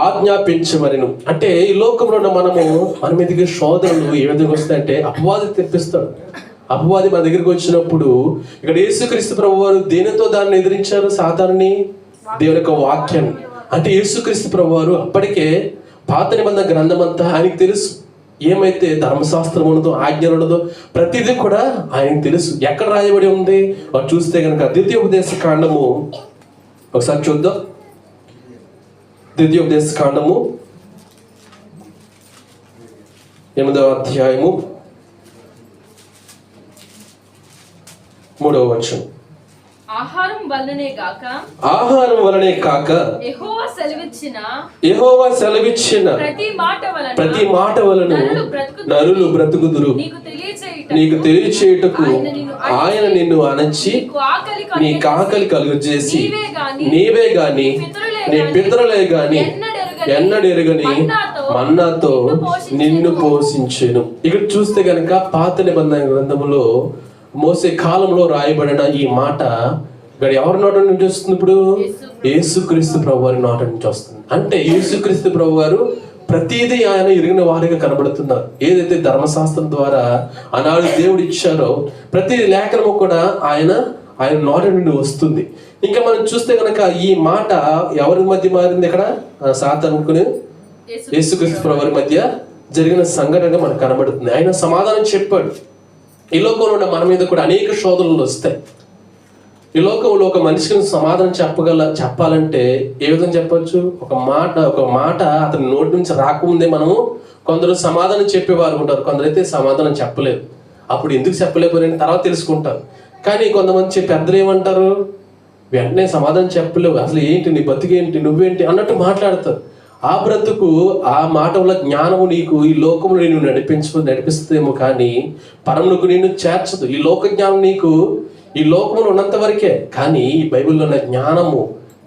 ఆజ్ఞాపించమరిను. అంటే ఈ లోకంలో ఉన్న మన మీదకి శోధనలు ఏ విధంగా వస్తాయంటే అపవాది తెప్పిస్తాడు. అపవాది మన దగ్గరికి వచ్చినప్పుడు ఇక్కడ యేసుక్రీస్తు ప్రభు వారు దేనితో దాన్ని ఎదిరించారు? సాతానుని, దేవుని యొక్క వాక్యాన్ని. అంటే యేసుక్రీస్తు ప్రభు వారు అప్పటికే పాత నిబంధన గ్రంథం అంతా ఆయనకు తెలుసు. ఏమైతే ధర్మశాస్త్రం ఉన్నదో, ఆజ్ఞలు ఉన్నదో ప్రతిదీ కూడా ఆయనకు తెలుసు. ఎక్కడ రాయబడి ఉంది వారు చూస్తే కనుక ద్వితీయోపదేశ కాండము ఒకసారి చూద్దాం. ద్వితీయోపదేశ కాండము 8వ అధ్యాయము 3వ వచనం. ఆహారం వలనే కాక యెహోవా సెలవిచ్చిన ప్రతి మాట వలన నరులు బ్రతుకుదురు నీకు తెలియచేయుటకు ఆయన నిన్ను అణచి నీకు ఆకలి కలుగజేసి నీవే గాని నీ పితరులే గాని ఎన్నడెరుగని మన్నాతో నిన్ను పోషించెను. ఇక్కడ చూస్తే గనక పాత నిబంధన గ్రంథములో మోసే కాలంలో రాయబడిన ఈ మాట ఇక్కడ ఎవరి నోట నుంచి వస్తుంది? ఇప్పుడు యేసుక్రీస్తు ప్రభు వారి నోట నుంచి వస్తుంది. అంటే యేసుక్రీస్తు ప్రభు వారు ప్రతిదీ ఆయన ఎరిగిన వారిగా కనబడుతున్నారు. ఏదైతే ధర్మశాస్త్రం ద్వారా ఆనాడు దేవుడు ఇచ్చారో ప్రతి లేఖనము కూడా ఆయన నోట నుండి వస్తుంది. ఇంకా మనం చూస్తే కనుక ఈ మాట ఎవరి మధ్య మారింది? ఇక్కడ సాతానుకుని యేసుక్రీస్తు ప్రభు వారి మధ్య జరిగిన సంఘటన మనకు కనబడుతుంది. ఆయన సమాధానం చెప్పాడు. ఈ లోకంలో ఉన్న మన మీద కూడా అనేక శోధనలు వస్తాయి. ఈ లోకంలో ఒక మనిషికి సమాధానం చెప్పాలంటే ఏ విధంగా చెప్పొచ్చు? ఒక మాట అతని నోటి నుంచి రాకముందే మనము కొందరు సమాధానం చెప్పేవారు ఉంటారు, కొందరైతే సమాధానం చెప్పలేరు. అప్పుడు ఎందుకు చెప్పలేకపోయినా తర్వాత తెలుసుకుంటారు. కానీ కొంతమంది పెద్దలు ఏమంటారు? వెంటనే సమాధానం చెప్పలేవు, అసలు ఏంటి నీ బతుకేంటి, నువ్వేంటి అన్నట్టు మాట్లాడతారు. ఆ బ్రతుకు, ఆ మాట వల్ల జ్ఞానము నీకు ఈ లోకమును నేను నడిపిస్తుందేమో కానీ పరమునకు నిన్ను చేర్చదు. ఈ లోక జ్ఞానం నీకు ఈ లోకములు ఉన్నంత వరకే, కానీ ఈ బైబిల్లో ఉన్న జ్ఞానము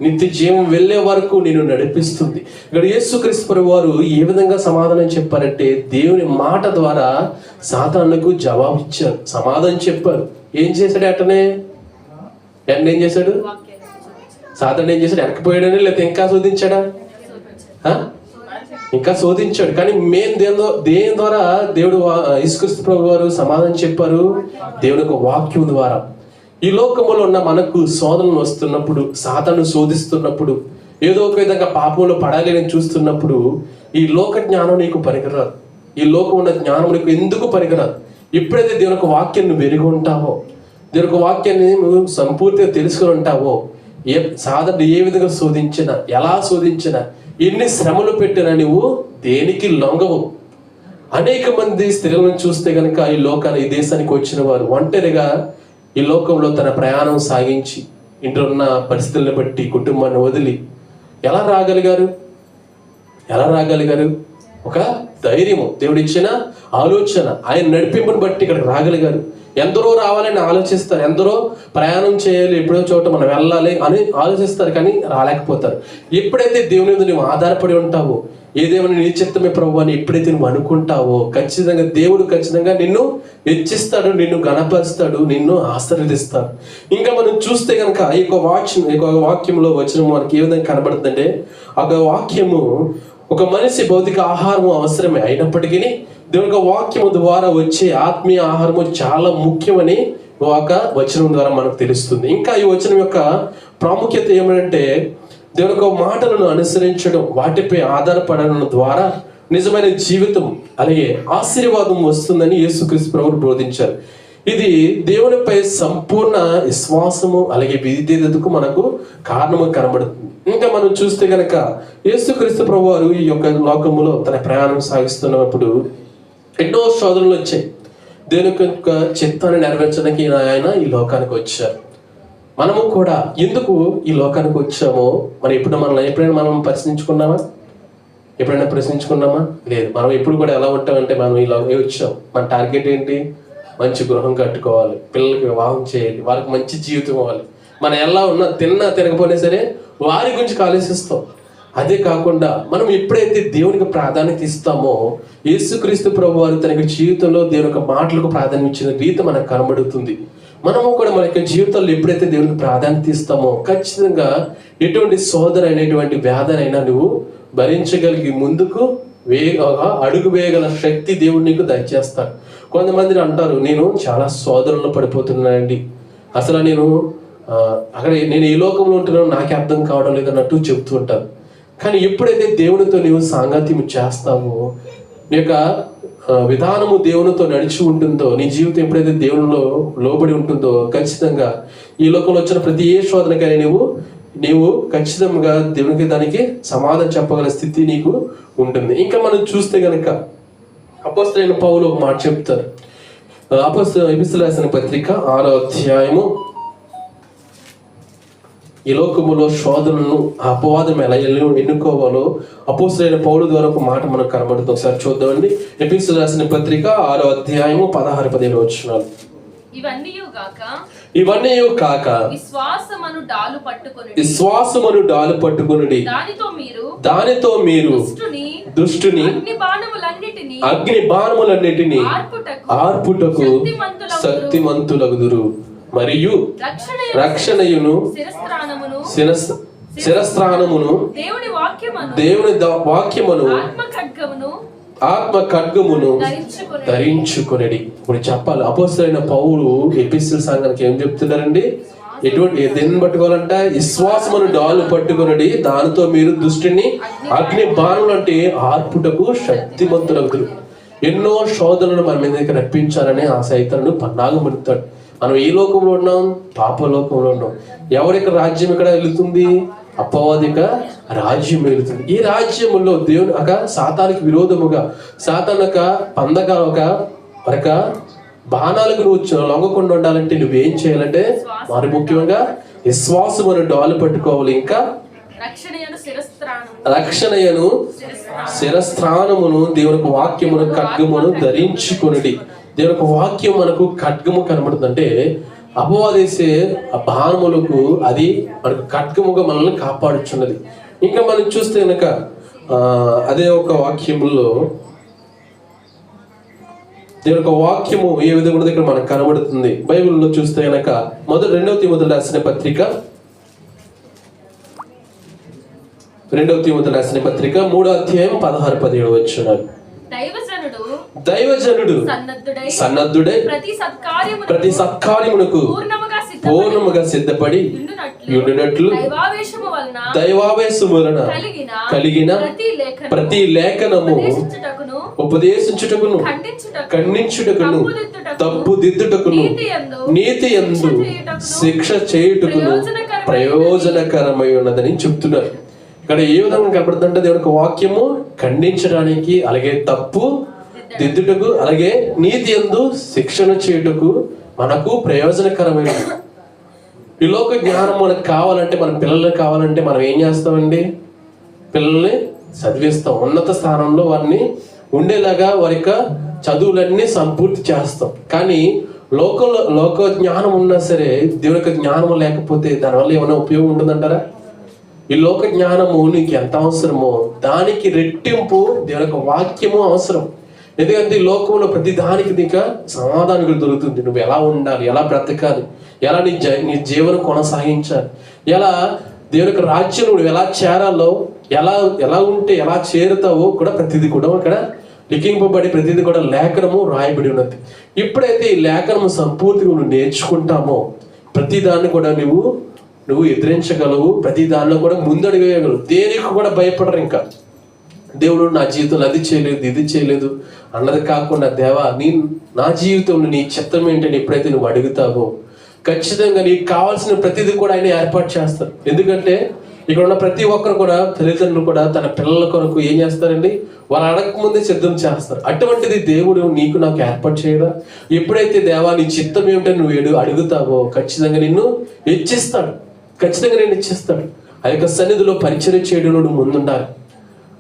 నిత్య జీవం వెళ్ళే వరకు నేను నడిపిస్తుంది. ఇక్కడ యేసుక్రీస్తు ప్రభు వారు ఏ విధంగా సమాధానం చెప్పారంటే దేవుని మాట ద్వారా సాతానుకు జవాబు ఇచ్చారు, సమాధానం చెప్పారు. ఏం చేశాడు? ఏం చేశాడు? సాతాను ఏం చేశాడు? వెనక్కిపోయాడని లేకపోతే ఇంకా శోధించాడా? ఇంకా శోధించాడు. కానీ దేని ద్వారా దేవుడు యేసుక్రీస్తు ప్రభు వారు సమాధానం చెప్పారు? దేవుని యొక్క వాక్యం ద్వారా. ఈ లోకములో ఉన్న మనకు శోధనలు వస్తున్నప్పుడు, సాతాను శోధిస్తున్నప్పుడు, ఏదో ఒక విధంగా పాపంలో పడాలి అని చూస్తున్నప్పుడు ఈ లోక జ్ఞానం నీకు పనికిరాదు. ఈ లోకం ఉన్న జ్ఞానం నీకు ఎందుకు పనికిరాదు? ఎప్పుడైతే దేవుని యొక్క వాక్యాన్ని నువ్వు ఎరిగి ఉంటావో, దేవుని యొక్క వాక్యాన్ని నువ్వు సంపూర్తిగా తెలుసుకుని ఉంటావో, సాధారణ ఏ విధంగా శోధించినా, ఎలా శోధించినా, ఎన్ని శ్రమలు పెట్టినా నువ్వు దేనికి లొంగవు. అనేక మంది స్త్రీలను చూస్తే గనక ఈ దేశానికి వచ్చిన వారు ఒంటరిగా ఈ లోకంలో తన ప్రయాణం సాగించి ఇంట్లో ఉన్న పరిస్థితులను బట్టి కుటుంబాన్ని వదిలి ఎలా రాగలిగారు? ఒక ధైర్యము, దేవుడిచ్చిన ఆలోచన, ఆయన నడిపింపుని బట్టి ఇక్కడికి రాగలిగారు. ఎందరో రావాలని ఆలోచిస్తారు, ఎందరో ప్రయాణం చేయాలి, ఎప్పుడో చోట మనం వెళ్ళాలి అని ఆలోచిస్తారు, కానీ రాలేకపోతారు. ఎప్పుడైతే దేవుని మీద నువ్వు ఆధారపడి ఉంటావో, ఏదేమైనా నీ చిత్తమే ప్రభు అని ఎప్పుడైతే నువ్వు అనుకుంటావో, ఖచ్చితంగా దేవుడు నిన్ను హెచ్చిస్తాడు, నిన్ను గణపరుస్తాడు, నిన్ను ఆశీర్వదిస్తాడు. ఇంకా మనం చూస్తే కనుక ఈ వాక్యంలో వచనం మనకి ఏ విధంగా కనబడుతుందంటే, ఒక వాక్యము ఒక మనిషి భౌతిక ఆహారము అవసరమే అయినప్పటికీ దేవుని వాక్యము ద్వారా వచ్చే ఆత్మీయ ఆహారము చాలా ముఖ్యమని ఒక వచనం ద్వారా మనకు తెలుస్తుంది. ఇంకా ఈ వచనం యొక్క ప్రాముఖ్యత ఏమంటే, దేవుని మాటలను అనుసరించడం, వాటిపై ఆధారపడడం ద్వారా నిజమైన జీవితం అలాగే ఆశీర్వాదం వస్తుందని యేసుక్రీస్తు ప్రభువు బోధించారు. ఇది దేవునిపై సంపూర్ణ విశ్వాసము అలాగే విధేయతకు మనకు కారణము కనబడుతుంది. ఇంకా మనం చూస్తే గనక యేసుక్రీస్తు ప్రభువు వారు ఈ యొక్క లోకములో తన ప్రయాణం సాగిస్తున్నప్పుడు ఎన్నో శోధనలు వచ్చాయి. దేవుని యొక్క చిత్తాన్ని నెరవేర్చడానికి ఆయన ఈ లోకానికి వచ్చారు. మనము కూడా ఎందుకు ఈ లోకానికి వచ్చామో ఎప్పుడైనా మనం ప్రశ్నించుకున్నామా? లేదు. మనం ఎప్పుడు కూడా ఎలా ఉంటామంటే, మనం ఈ లోకం వచ్చాం, మన టార్గెట్ ఏంటి? మంచి గృహం కట్టుకోవాలి, పిల్లలకి వివాహం చేయాలి, వారికి మంచి జీవితం ఇవ్వాలి. మనం ఎలా ఉన్నా, తిన్నా తినకపోయినా సరే వారి గురించి ఆలోచిస్తాం. అదే కాకుండా మనం ఎప్పుడైతే దేవునికి ప్రాధాన్యత ఇస్తామో, యేసుక్రీస్తు ప్రభు వారు తన జీవితంలో దేవుని యొక్క మాటలకు ప్రాధాన్యత ఇచ్చిన రీతి మనకు కనబడుతుంది. మనము కూడా మన యొక్క జీవితంలో ఎప్పుడైతే దేవునికి ప్రాధాన్యత ఇస్తామో, ఖచ్చితంగా ఎటువంటి సోదరు అనేటువంటి వ్యాధనైనా నువ్వు భరించగలిగి ముందుకు అడుగు వేయగల శక్తి దేవుడు నీకు దయచేస్తాడు. కొంతమంది అంటారు, నేను చాలా శోధనలో పడిపోతున్నానండి, అసలు నేను ఈ లోకంలో ఉంటున్నాను, నాకే అర్థం కావడం లేదన్నట్టు చెబుతూ ఉంటారు. కానీ ఎప్పుడైతే దేవునితో నీవు సాంగత్యం చేస్తావో, నీ యొక్క విధానము దేవునితో నడిచి ఉంటుందో, నీ జీవితం ఎప్పుడైతే దేవునిలో లోబడి ఉంటుందో, ఖచ్చితంగా ఈ లోకంలో వచ్చిన ప్రతి ఏ శోధనకైనా నీవు ఖచ్చితంగా దేవునికి దానికి సమాధానం చెప్పగల స్థితి నీకు ఉంటుంది. ఇంకా మనం చూస్తే గనక అపోస్తలుడైన పౌలు ఒక మాట చెప్తారు. ఎఫెసీయులకు రాసిన పత్రిక 6వ అధ్యాయము, ఈ లోకములో శోధనను అపవాదం ఎలా ఎన్నుకోవాలో అపోస్తలుడైన పౌలు ద్వారా ఒక మాట మనకు కనబడుతుంది. ఒకసారి చూద్దామండి. ఎఫెసీయులకు రాసిన పత్రిక 6వ అధ్యాయము 16-17 వచనాలు. ఇవన్నీ కాక విశ్వాసమును డాలు పట్టుకొనుడి, దానితో మీరు దుష్టుని అగ్ని బాణములన్నిటిని ఆర్పుటకు శక్తిమంతులగుదురు, మరియు రక్షణయును శిరస్త్రాణమును దేవుని వాక్యమును ఆత్మ ఖడ్గమును ధరించుకొనిడి. ఇప్పుడు చెప్పాలి, అపోస్తలుడైన పౌలు ఎఫెసీయుల సంఘానికి ఏం చెప్తున్నారండి? దేన్ని పట్టుకోవాలంట? విశ్వాసమును డాలు పట్టుకొనిడి, దానితో మీరు దుష్టిని అగ్ని బాణములు అంటే ఆర్పుటకు శక్తిమంతులగుదురు. ఎన్నో శోధనలు మన మీద రప్పించాలని ఆ సైతానుడు పన్నాగం పడుతాడు. మనం ఏ లోకంలో ఉన్నాం? పాప లోకంలో ఉన్నాం. ఎవరికి రాజ్యం ఇక్కడ వెళుతుంది? అపవాదిక రాజ్యం వెళుతుంది. ఈ రాజ్యములో దేవుని సాతానికి విరోధముగా, సాతాను పందగా ఒక బాణాలకు నువ్వు లొంగకుండా ఉండాలంటే నువ్వేం చేయాలంటే, మరి ముఖ్యంగా విశ్వాసమును డాలు పట్టుకోవాలి. ఇంకా రక్షణయను శిరస్త్రాణమును దేవునికి వాక్యమును ఖడ్గమును ధరించుకొనుడి. దేవునికి వాక్యం మనకు ఖడ్గము కనబడుతుందంటే, అపవాదేసే ఆ బాణములకు అది మనకు ఖడ్గముగా మనల్ని కాపాడుచున్నది. ఇంకా మనం చూస్తే కనుక అదే ఒక వాక్యములో దీని యొక్క వాక్యము ఏ విధంగా ఇక్కడ మనకు కనబడుతుంది. బైబిల్లో చూస్తే కనుక 2 తిమోతి రాసిన పత్రిక 3వ అధ్యాయం 16-17 వచనాలు. దైవజనుడు సన్నద్ధుడై ప్రతి సత్కార్యమునకు పూర్ణముగా సిద్ధపడి ఉండునట్లు దైవావేశము వలన కలిగిన ప్రతి లేఖనము ఉపదేశించుటకును ఖండించుటకును తప్పుదిద్దుటకును నీతి యందు శిక్ష చేయుటకును ప్రయోజనకరమై ఉన్నదని చెప్తున్నారు. ఇక్కడ ఏ విధంగా కనబడుతుందంటే, దేవుని వాక్యము ఖండించడానికి అలాగే తప్పు దిద్దుటకు అలాగే నీతి యందు శిక్షణ చేయుటకు మనకు ప్రయోజనకరమైనది. ఈ లోక జ్ఞానం మనకు కావాలంటే, మన పిల్లలకు కావాలంటే మనం ఏం చేస్తామండి? పిల్లల్ని చదివిస్తాం, ఉన్నత స్థానంలో వారిని ఉండేలాగా వారి యొక్క చదువులన్నీ సంపూర్తి చేస్తాం. కానీ లోక జ్ఞానం ఉన్నా సరే దేవుని యొక్క జ్ఞానం లేకపోతే దానివల్ల ఏమైనా ఉపయోగం ఉంటుందంటారా? ఈ లోక జ్ఞానము నీకు ఎంత అవసరమో దానికి రెట్టింపు దేవుని యొక్క వాక్యము అవసరం. ఎందుకంటే ఈ లోకంలో ప్రతి దానికి నీకు సమాధానం దొరుకుతుంది. నువ్వు ఎలా ఉండాలి, ఎలా బ్రతకాలి, ఎలా నీ జీవనం కొనసాగించాలి, ఎలా దేవుని యొక్క రాజ్యం నువ్వు ఎలా చేరాలో, ఎలా ఉంటే ఎలా చేరుతావో కూడా ప్రతిదీ కూడా ఇక్కడ లిఖింపబడి ప్రతిదీ కూడా లేఖనము రాయబడి ఉన్నది. ఎప్పుడైతే ఈ లేఖనము సంపూర్తిగా నువ్వు నేర్చుకుంటామో ప్రతి దాన్ని కూడా నువ్వు ఎదిరించగలవు, ప్రతి దానిలో కూడా ముందడుగు వేయగలవు. దేనికి కూడా భయపడరు. ఇంకా దేవుడు నా జీవితంలో అది చేయలేదు, ఇది చేయలేదు అన్నది కాకుండా, దేవా నా జీవితంలో నీ చిత్తం ఏంటని ఎప్పుడైతే నువ్వు అడుగుతావో ఖచ్చితంగా నీకు కావాల్సిన ప్రతిదీ కూడా ఆయన ఏర్పాటు చేస్తారు. ఎందుకంటే ఇక్కడ ఉన్న ప్రతి ఒక్కరు కూడా, తల్లిదండ్రులు కూడా తన పిల్లల కొరకు ఏం చేస్తారండి? వాళ్ళు అడగకముందే సిద్ధం చేస్తారు. అటువంటిది దేవుడు నీకు నాకు ఏర్పాటు చేయడా? ఎప్పుడైతే దేవా నీ చిత్తం ఏమిటని నువ్వు అడుగుతావో ఖచ్చితంగా నిన్ను హెచ్చిస్తాడు, ఖచ్చితంగా నేను ఇచ్చిస్తాడు. ఆ యొక్క సన్నిధిలో పరిచయం చేయడంలో నువ్వు ముందుండాలి.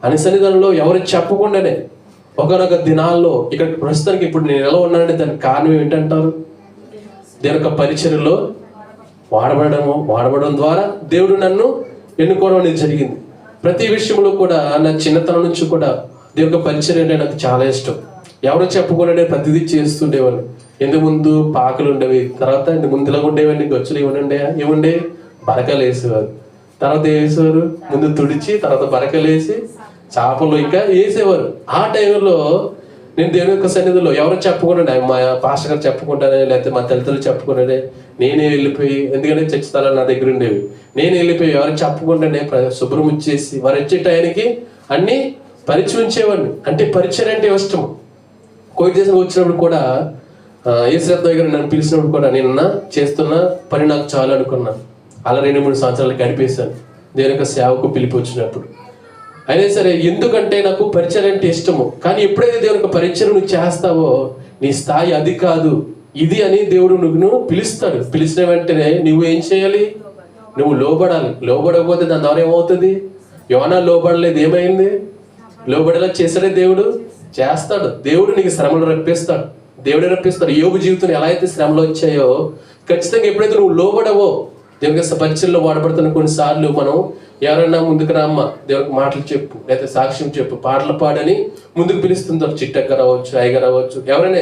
అని సన్నిధానంలో ఎవరు చెప్పకుండానే ఒకనొక దినాల్లో ఇక్కడ ప్రస్తుతానికి ఇప్పుడు నేను ఎలా ఉన్నానంటే దానికి కారణం ఏంటంటారు? దేవుని యొక్క పరిచర్యలో వాడబడడం ద్వారా దేవుడు నన్ను ఎన్నుకోవడం అనేది జరిగింది. ప్రతి విషయంలో కూడా నా చిన్నతనం నుంచి కూడా దేవుని యొక్క పరిచర్య అంటే నాకు చాలా ఇష్టం. ఎవరు చెప్పకుండా ప్రతిదీ చేస్తుండేవాళ్ళు. ఇంతకు ముందు పాకలు ఉండేవి, తర్వాత ఇంత ముందు ఇలా ఉండేవన్నీ గచ్చులు ఏముండే బరకలు వేసేవారు. తర్వాత వేసేవారు, ముందు తుడిచి తర్వాత బరకలు వేసి చేపలు ఇంకా వేసేవారు. ఆ టైంలో నేను దేవుని యొక్క సన్నిధిలో ఎవరు చెప్పకుండా, మా పాస్టర్ గారు చెప్పకుండానే లేకపోతే మా తల్లిదండ్రులు చెప్పకుండానే నేనే వెళ్ళిపోయి, ఎందుకంటే చర్చ్ స్థలాలు నా దగ్గర ఉండేవి, నేను వెళ్ళిపోయి ఎవరు చెప్పకుండానే శుభ్రం ఇచ్చేసి వారు వచ్చే టైంకి అన్ని పరిచయం ఉంచేవాడిని. అంటే పరిచయం అంటే ఇష్టం. కోవిడ్ దేశం వచ్చినప్పుడు కూడా యేసురత్న దగ్గర నన్ను పిలిచినప్పుడు కూడా నేను చేస్తున్న పని నాకు చాలు అనుకున్నాను. అలా 2-3 సంవత్సరాలు గడిపేశాను దేవుని యొక్క సేవకు పిలిపి వచ్చినప్పుడు. అయినా సరే ఎందుకంటే నాకు పరిచయం అంటే ఇష్టము. కానీ ఎప్పుడైతే దేవుని యొక్క పరిచయం నువ్వు చేస్తావో నీ స్థాయి అది కాదు ఇది అని దేవుడు నువ్వు పిలుస్తాడు. పిలిచిన వెంటనే నువ్వు ఏం చేయాలి? నువ్వు లోబడాలి. లోబడకపోతే దాని ద్వారా ఏమవుతుంది? యోనా లోబడలేదు, ఏమైంది? లోబడేలా చేశాడే దేవుడు, చేస్తాడు. దేవుడు నీకు శ్రమలు రప్పిస్తాడు. దేవుడే రప్పిస్తాడు. యోబు జీవితం ఎలా అయితే శ్రమలు వచ్చాయో ఖచ్చితంగా ఎప్పుడైతే నువ్వు లోబడవో దేవుని యొక్క పరిచయంలో వాడబడుతున్న కొన్నిసార్లు మనం ఎవరైనా ముందుకు రామ్మ దేవునికి మాటలు చెప్పు, లేకపోతే సాక్ష్యం చెప్పు, పాటలు పాడని ముందుకు పిలుస్తుంటారు. చిట్టక్క రావచ్చు, అయ్యగారు రావచ్చు,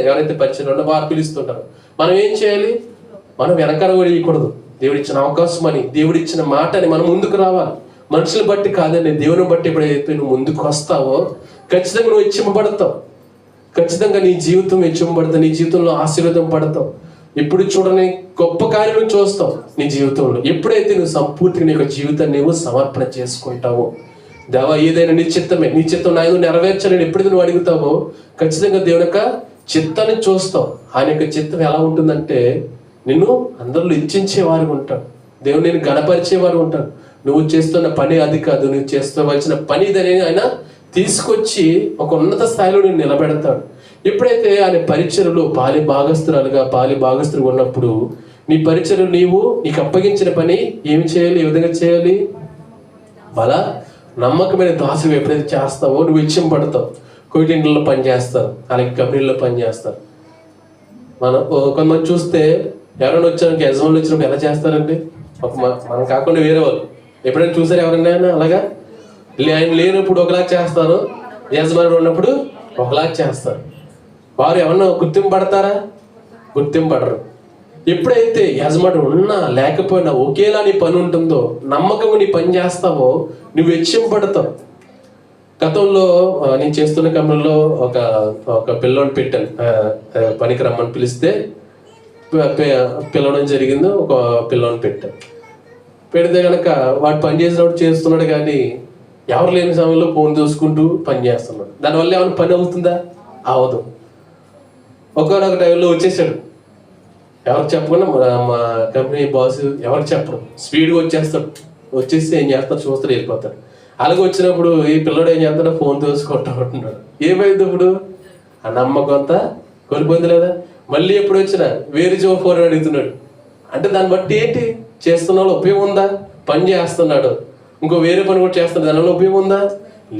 ఎవరైతే పరిచయం ఉన్నో వారు పిలుస్తుంటారు. మనం ఏం చేయాలి? మనం వెనకాల వేయకూడదు. దేవుడిచ్చిన అవకాశం అని, దేవుడిచ్చిన మాట అని మనం ముందుకు రావాలి. మనుషులు బట్టి కాదని దేవుని బట్టి ఎప్పుడైతే నువ్వు ముందుకు వస్తావో ఖచ్చితంగా నువ్వు హెచ్చింపబడతావు. ఖచ్చితంగా నీ జీవితం హెచ్చింపబడతావు, నీ జీవితంలో ఆశీర్వాదం పడతావు. ఇప్పుడు చూడని గొప్ప కార్యం చూస్తావు నీ జీవితంలో. ఎప్పుడైతే నువ్వు సంపూర్తిగా నీ యొక్క జీవితాన్ని నువ్వు సమర్పణ చేసుకుంటావో, దేవా ఏదైనా నీ చిత్తమే, నీ చిత్తం నాయన నెరవేర్చాలని ఎప్పుడైతే నువ్వు అడుగుతావో ఖచ్చితంగా దేవుని యొక్క చిత్తాన్ని చూస్తావు. ఆయన యొక్క చిత్తం ఎలా ఉంటుందంటే నిన్ను అందరిలో ఇచ్చించేవారు ఉంటాడు. దేవుడు నేను గణపరిచేవారు ఉంటాడు. నువ్వు చేస్తున్న పని అది కాదు, నువ్వు చేసుకోవాల్సిన పని ఇదని ఆయన తీసుకొచ్చి ఒక ఉన్నత స్థాయిలో నేను నిలబెడతాడు. ఎప్పుడైతే ఆయన పరిచర్యలో పాలి భాగస్తులుగా ఉన్నప్పుడు నీ పరిచర్యలు నీకు అప్పగించిన పని ఏమి చేయాలి, ఏ విధంగా చేయాలి? బల నమ్మకమైన దాసులు ఎప్పుడైతే చేస్తావో నువ్వు హెచ్చింపబడతావు. కోటింట్లో పని చేస్తారు, అలాగే కంపెనీల్లో పని చేస్తారు. కొంతమంది చూస్తే ఎవరైనా వచ్చారు, యజమానులు వచ్చినప్పుడు ఎలా చేస్తారండి? మనం కాకుండా వేరే వాళ్ళు ఎప్పుడైనా చూసారు ఎవరైనా అలాగా? ఆయన లేనప్పుడు ఒకలా చేస్తారు, యజమానులు ఉన్నప్పుడు ఒకలా చేస్తారు. వారు ఏమన్నా గుర్తింపబడతారా? గుర్తింపబడరు. ఎప్పుడైతే యజమానుడు ఉన్నా లేకపోయినా ఒకేలా నీ పని ఉంటుందో, నమ్మకంగా నీ పని చేస్తావో నువ్వు హెచ్చింపబడతావు. గతంలో నేను చేస్తున్న కంపెనీలో ఒక పిల్లోని పెట్టాను, పనికి రమ్మని పిలిస్తే పిలవడం జరిగింది. ఒక పిల్లోని పెట్టాను. పెడితే కనుక వాడు పని చేసినప్పుడు చేస్తున్నాడు, కానీ ఎవరు లేని సమయంలో ఫోన్ చూసుకుంటూ పని చేస్తున్నాడు. దానివల్ల ఏమైనా పని అవుతుందా? అవదు. ఒకనొక టైంలో వచ్చేసాడు, ఎవరికి చెప్పకుండా మా కంపెనీ బాస్ ఎవరికి చెప్పడు, స్పీడ్గా వచ్చేస్తాడు. వచ్చేసి ఏం చేస్తాడు చూస్తాడు, వెళ్ళిపోతాడు. అలాగే వచ్చినప్పుడు ఈ పిల్లడు ఏం చేస్తాడో ఫోన్ చూసుకుంటా ఉంటున్నాడు. ఏమైంది ఇప్పుడు? ఆ నమ్మకం అంతా కోల్పోయింది లేదా? మళ్ళీ ఎప్పుడు వచ్చినా వేరే ఫోన్ అడుగుతున్నాడు అంటే దాన్ని బట్టి ఏంటి చేస్తున్న వాళ్ళు ఉపయోగం ఉందా? పని చేస్తున్నాడు, ఇంకో వేరే పని కూడా చేస్తున్నాడు, దానివల్ల ఉపయోగం ఉందా?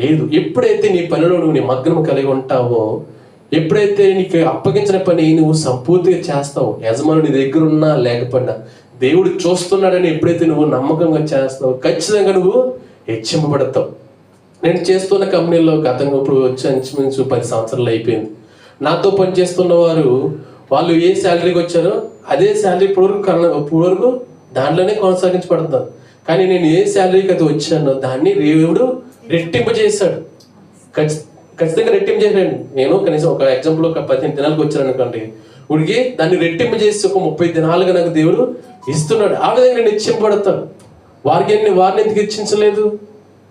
లేదు. ఎప్పుడైతే నీ పనిలో నువ్వు నీ మగ్నం కలిగి ఉంటావో, ఎప్పుడైతే నీకు అప్పగించిన పని నువ్వు సంపూర్తిగా చేస్తావు, యజమానుడు నీ దగ్గర ఉన్నా లేకపోయినా దేవుడు చూస్తున్నాడని ఎప్పుడైతే నువ్వు నమ్మకంగా చేస్తావు, ఖచ్చితంగా నువ్వు హెచ్చింపబడతావు. నేను చేస్తున్న కంపెనీలో గతంగా ఇప్పుడు వచ్చి ఇంచుమించు 10 సంవత్సరాలు అయిపోయింది. నాతో పనిచేస్తున్న వాళ్ళు ఏ శాలరీకి వచ్చారో అదే శాలరీ ఇప్పుడు వరకు దాంట్లోనే కొనసాగించబడతాను. కానీ నేను ఏ శాలరీకి అయితే వచ్చానో దాన్ని దేవుడు రెట్టింపు చేశాడు. ఖచ్చితంగా రెట్టింపు చేశాడు. నేను కనీసం ఒక ఎగ్జాంపుల్ ఒక 15 దినాలకు వచ్చాను అనుకోండి, ఉడికి దాన్ని రెట్టింపు చేసి ఒక 30 దినాలుగా నాకు దేవుడు ఇస్తున్నాడు. ఆ విధంగా నేను హెచ్చింపబడతాను. వారిని ఎందుకు హెచ్చించలేదు?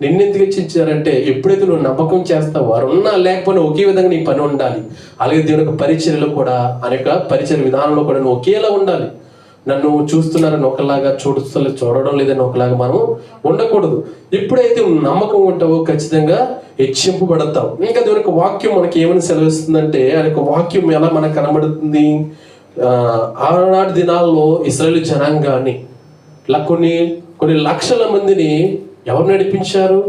నిన్నెందుకు హెచ్చించారంటే ఎప్పుడైతే నువ్వు నమ్మకం చేస్తావు, వారు ఉన్నా లేకపోయినా ఒకే విధంగా నీ పని ఉండాలి. అలాగే దేవుని యొక్క పరిచర్యలో కూడా, అనేక పరిచర్య విధానంలో కూడా నువ్వు ఒకేలా ఉండాలి. నన్ను చూస్తున్నారని ఒకలాగా, చూడడం లేదని ఒకలాగా మనం ఉండకూడదు. ఎప్పుడైతే నమ్మకం ఉంటావో ఖచ్చితంగా హెచ్చింపబడతావు. ఇంకా దేవుని యొక్క వాక్యం మనకి ఏమని సెలవిస్తుందంటే, ఆ యొక్క వాక్యం ఎలా మనకు కనబడుతుంది? ఆనాటి దినాల్లో ఇశ్రాయేలు జనాంగాన్ని కొన్ని లక్షల మందిని ఎవరు నడిపించారు?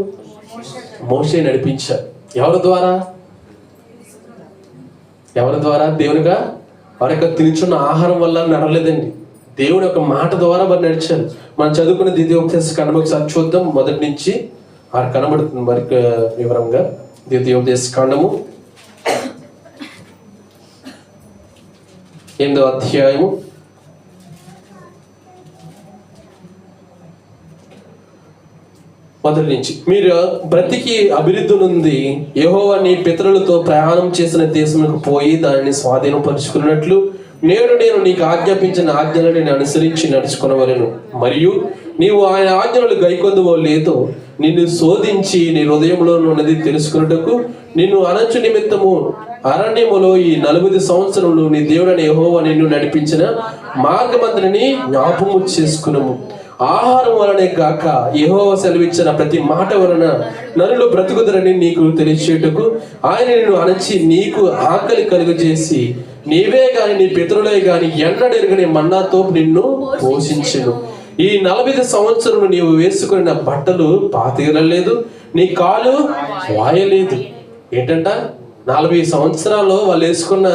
మోషే నడిపించారు. ఎవరి ద్వారా? దేవునిగా వారి యొక్క తినుచున్న ఆహారం వల్ల నడలేదండి, దేవుని యొక్క మాట ద్వారా వారు నడిచారు. మనం చదువుకున్న ద్వితీయోపదేశ కాండం ఒకసారి చూద్దాం. మొదటి నుంచి వారు కనబడుతుంది మరి వివరంగా. ద్వితీయోపదేశ కాండము 8వ అధ్యాయము 1 నుంచి. మీరు బ్రతికి అభివృద్ధి నుండి యెహోవా నీ పితరులతో ప్రయాణం చేసిన దేశంలోకి పోయి దానిని స్వాధీనపరుచుకున్నట్లు నేను నీకు ఆజ్ఞాపించిన ఆజ్ఞలను నేను అనుసరించి నడుచుకునవలెను. మరియు నీవు ఆయన ఆజ్ఞలు గైకొందువో లేదో నిన్ను శోధించి నీ హృదయంలో ఉన్నది తెలుసుకున్నటకు నిన్ను అనంచు నిమిత్తము అరణ్యములో ఈ 40 సంవత్సరములు నీ దేవుడైన యెహోవా నిన్ను నడిపించిన మార్గమంతటిని జ్ఞాపకము చేసుకునము. ఆహారం వలనే గాక యెహోవా సెలవిచ్చిన ప్రతి మాట వలన నరులు బ్రతుకుదరని నీకు తెలిసేటకు ఆయన నిన్ను అణచి నీకు ఆకలి కలుగజేసి నీవే గాని నీ పితరులే గాని ఎన్నడెరుగని మన్నాతో నిన్ను పోషించెను. ఈ 40 సంవత్సరములు నీవు వేసుకున్న బట్టలు పాతీరలేదు, నీ కాలు వాయలేదు. ఏంటంట? 40 సంవత్సరాల్లో వాళ్ళు వేసుకున్న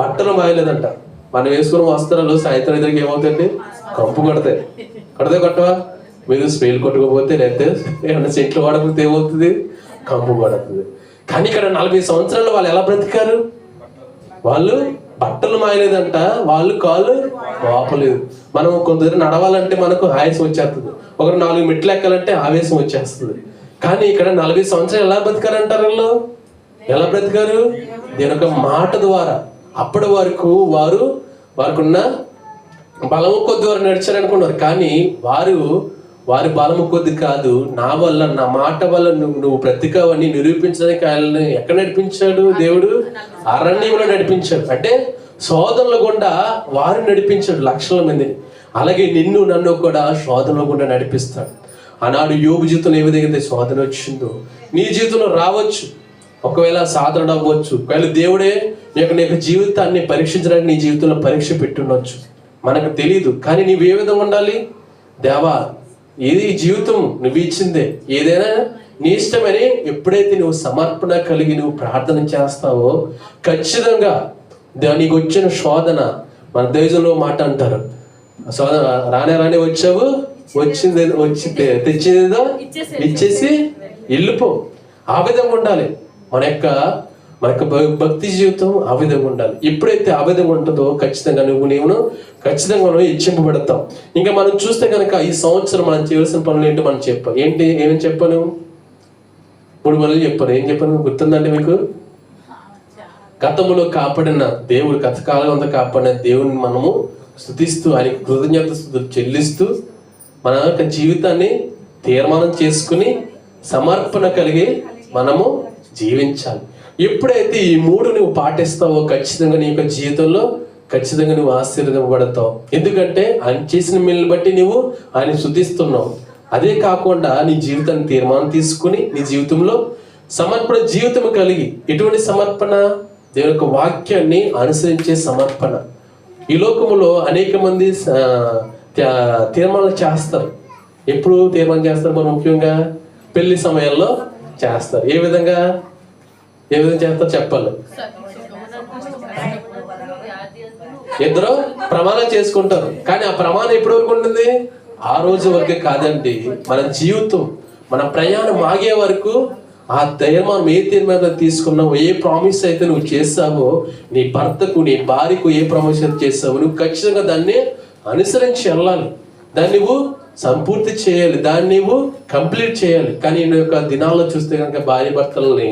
బట్టలు వాయలేదంట. మనం వేసుకున్న వస్త్రాలు సాయంత్రం ఎదురుకి ఏమవుతుంది? కంపు కొట్టవా? మీరు స్ప్రేలు కొట్టుకోపోతే, లేకపోతే ఏమన్నా చెట్లు వాడకపోతే ఏమవుతుంది? కంపు కొడుతుంది. కానీ ఇక్కడ 40 సంవత్సరాలు వాళ్ళు ఎలా బ్రతికారు? వాళ్ళు బట్టలు మాయలేదంట, వాళ్ళు కాళ్ళు వాపలేదు. మనం కొందరు నడవాలంటే మనకు ఆయాసం వచ్చేస్తుంది, ఒకరు 4 మెట్లు ఎక్కాలంటే ఆవేశం వచ్చేస్తుంది. కానీ ఇక్కడ 40 సంవత్సరాలు ఎలా బ్రతికారంటారు? వాళ్ళు ఎలా బ్రతికారు? దీని యొక్క మాట ద్వారా. అప్పటి వరకు వారికున్న బలము కొద్ది వారు నడిచారు అనుకున్నారు. కానీ వారి బలము కొద్ది కాదు, నా వల్ల, నా మాట వల్ల నువ్వు బ్రతికావని నిరూపించడానికి ఆయనని ఎక్కడ నడిపించాడు? దేవుడు అరణ్యంలో నడిపించాడు. అంటే శోధనల గుండా వారు నడిపించాడు లక్షల మందిని. అలాగే నిన్ను నన్ను కూడా శోధనల గుండా నడిపిస్తాడు. ఆనాడు యోబు జీవితంలో ఏ విధంగా శోధన వచ్చిందో నీ జీవితంలో రావచ్చు. ఒకవేళ సాధన అవ్వచ్చు. ఒకవేళ దేవుడే నీ యొక్క జీవితాన్ని పరీక్షించడానికి నీ జీవితంలో పరీక్ష పెట్టుండొచ్చు, మనకు తెలియదు. కానీ నీవు ఏ విధంగా ఉండాలి? దేవా, ఏది జీవితం నువ్వు ఇచ్చిందే, ఏదైనా నీ ఇష్టమని ఎప్పుడైతే నువ్వు సమర్పణ కలిగి నువ్వు ప్రార్థన చేస్తావో ఖచ్చితంగా నీకు వచ్చిన శోధన, మన దేశంలో మాట అంటారు, శోధన రానే వచ్చావు, తెచ్చిందేదో ఇచ్చేసి వెళ్ళిపో. ఆ విధంగా ఉండాలి మన యొక్క భక్తి జీవితం. ఆ విధంగా ఉండాలి. ఎప్పుడైతే ఆ విధంగా ఉంటుందో ఖచ్చితంగా నేను ఖచ్చితంగా మనం హెచ్చింపబడతాం. ఇంకా మనం చూస్తే కనుక ఈ సంవత్సరం మనం చేయవలసిన పనులు ఏంటో మనం చెప్పాం. ఏమేమి చెప్పాను? 3 పనులు చెప్పాను. ఏం చెప్పాను గుర్తుందండి మీకు? గతంలో కాపాడిన దేవుడు, గతకాలం అంతా కాపాడిన దేవుని మనము స్తుతిస్తూ, ఆయనకి కృతజ్ఞత స్తుతులు చెల్లిస్తూ మన యొక్క జీవితాన్ని తీర్మానం చేసుకుని సమర్పణ కలిగి మనము జీవించాలి. ఎప్పుడైతే ఈ 3 నువ్వు పాటిస్తావో ఖచ్చితంగా నీ యొక్క జీవితంలో ఖచ్చితంగా నువ్వు ఆశీర్వదింపబడతావు. ఎందుకంటే ఆయన చేసిన మేలుని బట్టి నువ్వు ఆయన స్తుతిస్తున్నావు. అదే కాకుండా నీ జీవితాన్ని తీర్మానం తీసుకుని నీ జీవితంలో సమర్పణ జీవితం కలిగి, ఎటువంటి సమర్పణ? దేవుని యొక్క వాక్యాన్ని అనుసరించే సమర్పణ. ఈ లోకములో అనేక మంది తీర్మానాలు చేస్తారు. ఎప్పుడు తీర్మానం చేస్తారు? మనం ముఖ్యంగా పెళ్లి సమయంలో చేస్తారు. ఏ విధంగా చేస్తారు చెప్పాలి. ఇద్దరు ప్రమాణం చేసుకుంటారు. కానీ ఆ ప్రమాణం ఎప్పటి వరకు ఉంటుంది? ఆ రోజు వరకే కాదండి. మన జీవితం, మన ప్రయాణం ఆగే వరకు ఆ తీర్మానం, ఏ తీర్మానం తీసుకున్నావు, ఏ ప్రామిస్ అయితే నువ్వు చేస్తావో, నీ భర్తకు, నీ భార్యకు ఏ ప్రామిస్ అయితే చేస్తావో, నువ్వు ఖచ్చితంగా దాన్ని అనుసరించి వెళ్ళాలి. దాన్ని నువ్వు సంపూర్తి చేయాలి, దాన్ని నువ్వు కంప్లీట్ చేయాలి. కానీ ఈ యొక్క దినాల్లో చూస్తే కనుక భార్య భర్తలని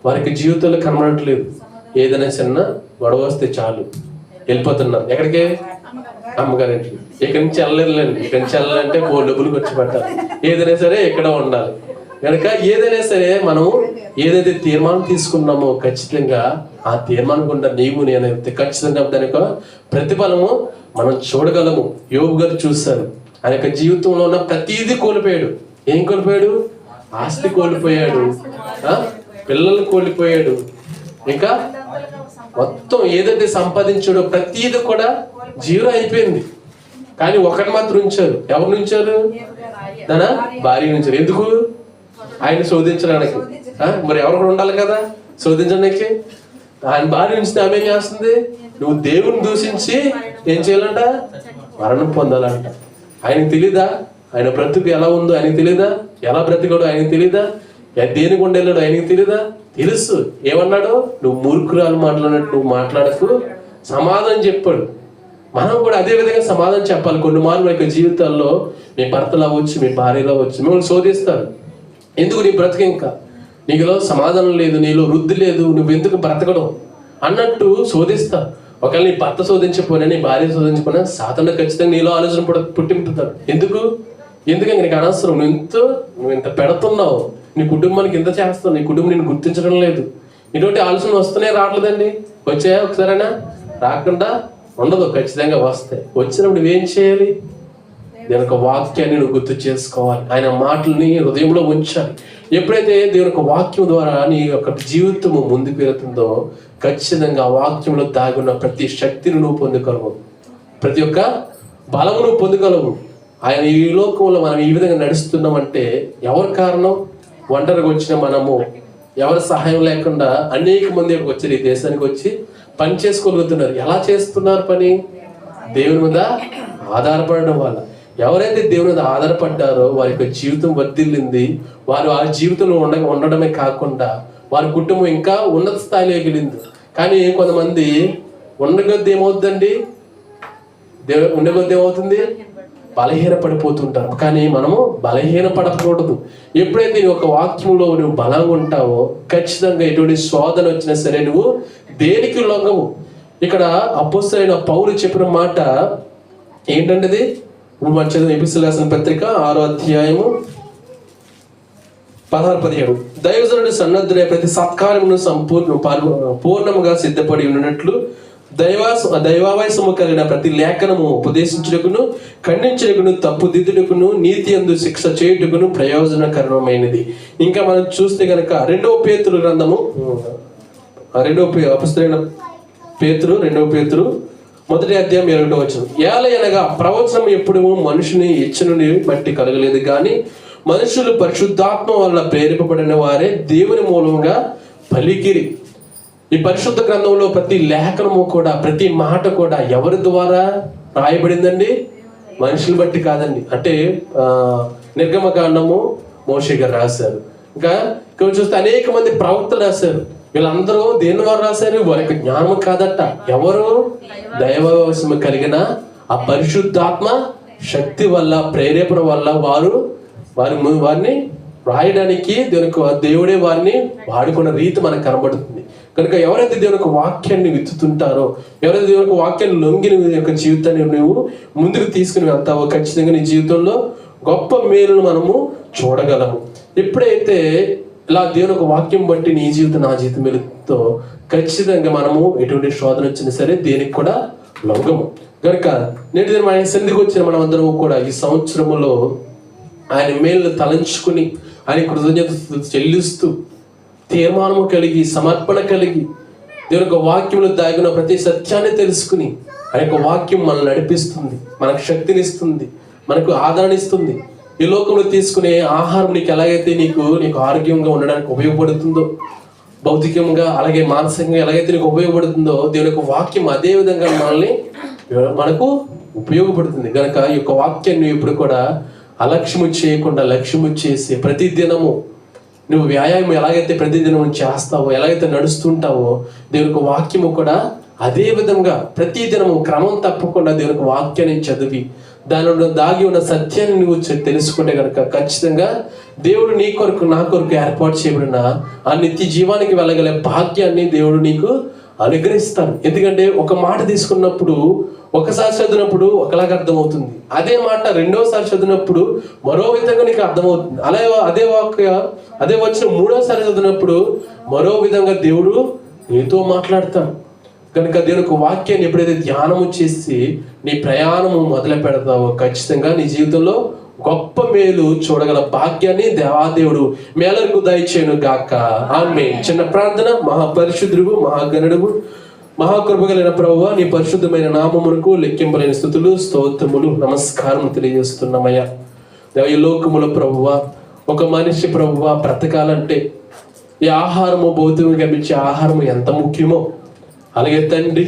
వారికి జీవితంలో కనబడట్లేదు. ఏదైనా చిన్న గొడవ వస్తే చాలు వెళ్ళిపోతున్నారు. ఎక్కడికి? అమ్మగారింటికి. ఇక్కడి నుంచి వెళ్ళలేదులేండి. ఇక్కడి నుంచి వెళ్ళాలంటే డబ్బులు ఖర్చు పెట్టాలి. ఏదైనా సరే ఇక్కడ ఉండాలి కనుక ఏదైనా సరే మనం ఏదైతే తీర్మానం తీసుకున్నామో ఖచ్చితంగా ఆ తీర్మానం గుండా నీవు నేనైతే ఖచ్చితంగా దాని యొక్క ప్రతిఫలము మనం చూడగలము. యోబు గారు చూశారు. ఆయన యొక్క జీవితంలో ఉన్న ప్రతిదీ కోల్పోయాడు. ఏం కోల్పోయాడు? ఆస్తి కోల్పోయాడు, పిల్లలు కోల్పోయాడు, ఇంకా మొత్తం ఏదైతే సంపాదించాడో ప్రతిదీ కూడా జీరో అయిపోయింది. కానీ ఒకటి మాత్రం ఉంచారు. ఎవరు ఉంచారు? తన భార్య ఉంచారు. ఎందుకు? ఆయన శోధించడానికి. మరి ఎవరు ఉండాలి కదా శోధించడానికి. ఆయన భార్య ఉంచితే ఆమె ఏం చేస్తుంది? నువ్వు దేవుని దూషించి ఏం చేయాలంట? మరణం పొందాలంట. ఆయనకు తెలీదా ఆయన బ్రతుకు ఎలా ఉందో? ఆయనకు తెలీదా? ఎలా బ్రతికాడో ఆయనకు తెలీదా? దేనికి ఉండేళ్ళాడు ఆయనకు తెలీదా? తెలుసు. ఏమన్నాడు? నువ్వు మూర్ఖురాలు మాట్లాడినట్టు నువ్వు మాట్లాడకు, సమాధానం చెప్పాడు. మనం కూడా అదే విధంగా సమాధానం చెప్పాలి. కొన్ని మార్లు మన యొక్క జీవితాల్లో మీ భర్తలు అవ్వచ్చు, మీ భార్యలో అవ్వచ్చు, మిమ్మల్ని శోధిస్తారు. ఎందుకు నీ బ్రతుకు, ఇంకా నీలో సమాధానం లేదు, నీలో వృద్ధి లేదు, నువ్వు ఎందుకు బ్రతకడం అన్నట్టు శోధిస్తారు. ఒకవేళ నీ భర్త శోధించకపోయినా, నీ భార్య శోధించకపోయినా సాతాను ఖచ్చితంగా నీలో ఆలోచన పుట్టింపుతాడు. ఎందుకంటే నీకు అనవసరం, నువ్వు ఇంత పెడుతున్నావు, నీ కుటుంబానికి ఇంత చేస్తావు, నీ కుటుంబం నేను గుర్తించడం లేదు, ఇటువంటి ఆలోచనలు వస్తున్నాయి రావట్లేదండి? వచ్చాయా ఒకసారైనా? రాకుండా ఉండదు, ఖచ్చితంగా వస్తాయి. వచ్చినప్పుడు నువ్వేం చేయాలి? దేవుని యొక్క వాక్యాన్ని నువ్వు గుర్తు చేసుకోవాలి. ఆయన మాటల్ని హృదయంలో ఉంచాలి. ఎప్పుడైతే దేవుని యొక్క వాక్యం ద్వారా నీ యొక్క జీవితము ముందుకు వెళుతుందో ఖచ్చితంగా ఆ వాక్యంలో దాగున్న ప్రతి శక్తిని నువ్వు పొందగలవు, ప్రతి ఒక్క బలము నువ్వు పొందగలవు. ఆయన ఈ లోకంలో మనం ఈ విధంగా నడుస్తున్నామంటే ఎవరి కారణం? ఒంటరిగా వచ్చిన మనము, ఎవరి సహాయం లేకుండా అనేక మంది వచ్చారు ఈ దేశానికి, వచ్చి పని చేసుకోగలుగుతున్నారు. ఎలా చేస్తున్నారు పని? దేవుని మీద ఆధారపడడం వల్ల. ఎవరైతే దేవుని మీద ఆధారపడ్డారో వారి యొక్క జీవితం వర్ధిల్లింది. వారు ఆ జీవితంలో ఉండడమే కాకుండా వారి కుటుంబం ఇంకా ఉన్నత స్థాయిలో ఎగిలింది. కానీ కొంతమంది ఉండగొద్ది ఏమవుతుందండి? ఉండగొద్ది ఏమవుతుంది? బలహీన పడిపోతుంటారు. కానీ మనము బలహీన పడకూడదు. ఎప్పుడైతే నీ ఒక వాక్యంలో నువ్వు బలంగా ఉంటావో ఖచ్చితంగా ఎటువంటి శోధన వచ్చినా సరే నువ్వు దేనికి లొంగవు. ఇక్కడ అపోస్తలుడైన పౌలు చెప్పిన మాట ఏంటంటే, ఇప్పుడు మనం చదివిన ఎపిసోడ్ రాసిన పత్రిక 6వ అధ్యాయము 16-17. దైవజనుడు సన్నద్ధుడై ప్రతి సత్కారమును పూర్ణముగా సిద్ధపడి ఉన్నట్లు దైవావయసము కలిగిన ప్రతి లేఖనము ఉపదేశించుటకును, ఖండించుటకును, తప్పుదిద్దుటకును, నీతి యందు శిక్ష చేయుటకును ప్రయోజనకరమైనది. ఇంకా మనం చూస్తే గనక 2వ పేతురు గ్రంథము, 2వ అపొస్తలుడైన పేతురు 2వ పేతురు 1వ అధ్యాయం 7వ వచనం. ఏలయనగా ప్రవచనం ఎప్పుడు మనుషుని ఇచ్చనుని బట్టి కలగలేదు, కానీ మనుషులు పరిశుద్ధాత్మ వల్ల ప్రేరేపబడిన వారే దేవుని మూలంగా పలికిరి. ఈ పరిశుద్ధ గ్రంథంలో ప్రతి లేఖనము కూడా, ప్రతి మాట కూడా ఎవరి ద్వారా రాయబడిందండి? మనుషులు బట్టి కాదండి. అంటే నిర్గమకాండము మోషే గారు రాశారు. ఇంకా ఇక్కడ చూస్తే అనేక మంది ప్రవక్తలు రాశారు. వీళ్ళందరూ దేని వారు రాశారు? వారికి జ్ఞానం కాదట. ఎవరు? దైవవశము కలిగిన ఆ పరిశుద్ధాత్మ శక్తి వల్ల, ప్రేరేపణ వల్ల వారిని రాయడానికి దేవుడే వారిని వాడుకున్న రీతి మనకు కనబడుతుంది. కనుక ఎవరైతే దేవునికి వాక్యాన్ని విత్తుతుంటారో, ఎవరైతే దేవునికి వాక్యాన్ని లొంగి నీ యొక్క జీవితాన్ని నువ్వు ముందుకు తీసుకుని వెళ్తావో ఖచ్చితంగా నీ జీవితంలో గొప్ప మేలును మనము చూడగలము. ఎప్పుడైతే ఇలా దేవుని ఒక వాక్యం బట్టి నీ జీవితం నా జీవితం వెళుతుందో ఖచ్చితంగా మనము ఎటువంటి శోధన వచ్చినా సరే దేనికి కూడా లొంగము. కనుక నేటి దినం ఆయన సన్నిధికి వచ్చిన మనం అందరం కూడా ఈ సంవత్సరములో ఆయన మేలు తలంచుకుని ఆయన కృతజ్ఞత చెల్లిస్తూ తీర్మానము కలిగి, సమర్పణ కలిగి దేవుని యొక్క వాక్యంలో దాగిన ప్రతి సత్యాన్ని తెలుసుకుని ఆ యొక్క వాక్యం మనల్ని నడిపిస్తుంది, మనకు శక్తినిస్తుంది, మనకు ఆదరణ ఇస్తుంది. ఈ లోకంలో తీసుకునే ఆహారం నీకు ఎలాగైతే నీకు ఆరోగ్యంగా ఉండడానికి ఉపయోగపడుతుందో, భౌతికంగా అలాగే మానసికంగా ఎలాగైతే నీకు ఉపయోగపడుతుందో, దేవుని యొక్క వాక్యం అదే విధంగా మనకు ఉపయోగపడుతుంది. కనుక ఈ యొక్క వాక్యాన్ని ఇప్పుడు కూడా అలక్ష్యము చేయకుండా లక్ష్యము చేసి ప్రతి దినము నువ్వు వ్యాయామం ఎలాగైతే ప్రతిదినం చేస్తావో, ఎలాగైతే నడుస్తుంటావో, దేవుని యొక్క వాక్యము కూడా అదే విధంగా ప్రతి దినము క్రమం తప్పకుండా దేవుని యొక్క వాక్యాన్ని చదివి దానిలో దాగి ఉన్న సత్యాన్ని నువ్వు తెలుసుకుంటే కనుక ఖచ్చితంగా దేవుడు నీ కొరకు నా కొరకు ఏర్పాటు చేయబడిన ఆ నిత్య జీవానికి వెళ్ళగలే భాగ్యాన్ని దేవుడు నీకు అనుగ్రహిస్తాడు. ఎందుకంటే ఒక మాట తీసుకున్నప్పుడు ఒకసారి చదివినప్పుడు ఒకలాగా అర్థమవుతుంది, అదే మాట రెండోసారి చదివినప్పుడు మరో విధంగా నీకు అర్థమవుతుంది. అలాగే అదే వచ్చిన మూడోసారి చదివినప్పుడు మరో విధంగా దేవుడు నీతో మాట్లాడతాడు. కనుక దేవుని యొక్క వాక్యాన్ని ఎప్పుడైతే ధ్యానము చేసి నీ ప్రయాణము మొదలు పెడతావో ఖచ్చితంగా నీ జీవితంలో గొప్ప మేలు చూడగల భాగ్యాన్ని దేవాదేవుడు మేలకు దయచేయును గాక. ఆమేన్. చిన్న ప్రార్థన. మహాపరిశుద్ధుడు, మహాగణుడు, మహాకృప కలిగిన ప్రభువా, నీ పరిశుద్ధమైన నామమునకు లెక్కింపలేని స్తుతులు, స్తోత్రములు, నమస్కారం తెలియజేస్తున్నామయ్యా. ఈ లోకముల ప్రభువా, ఒక మనిషి ప్రభువా బ్రతకాలంటే ఈ ఆహారము, భౌతికంగా లభించే ఆహారము ఎంత ముఖ్యమో, అలాగే తండ్రి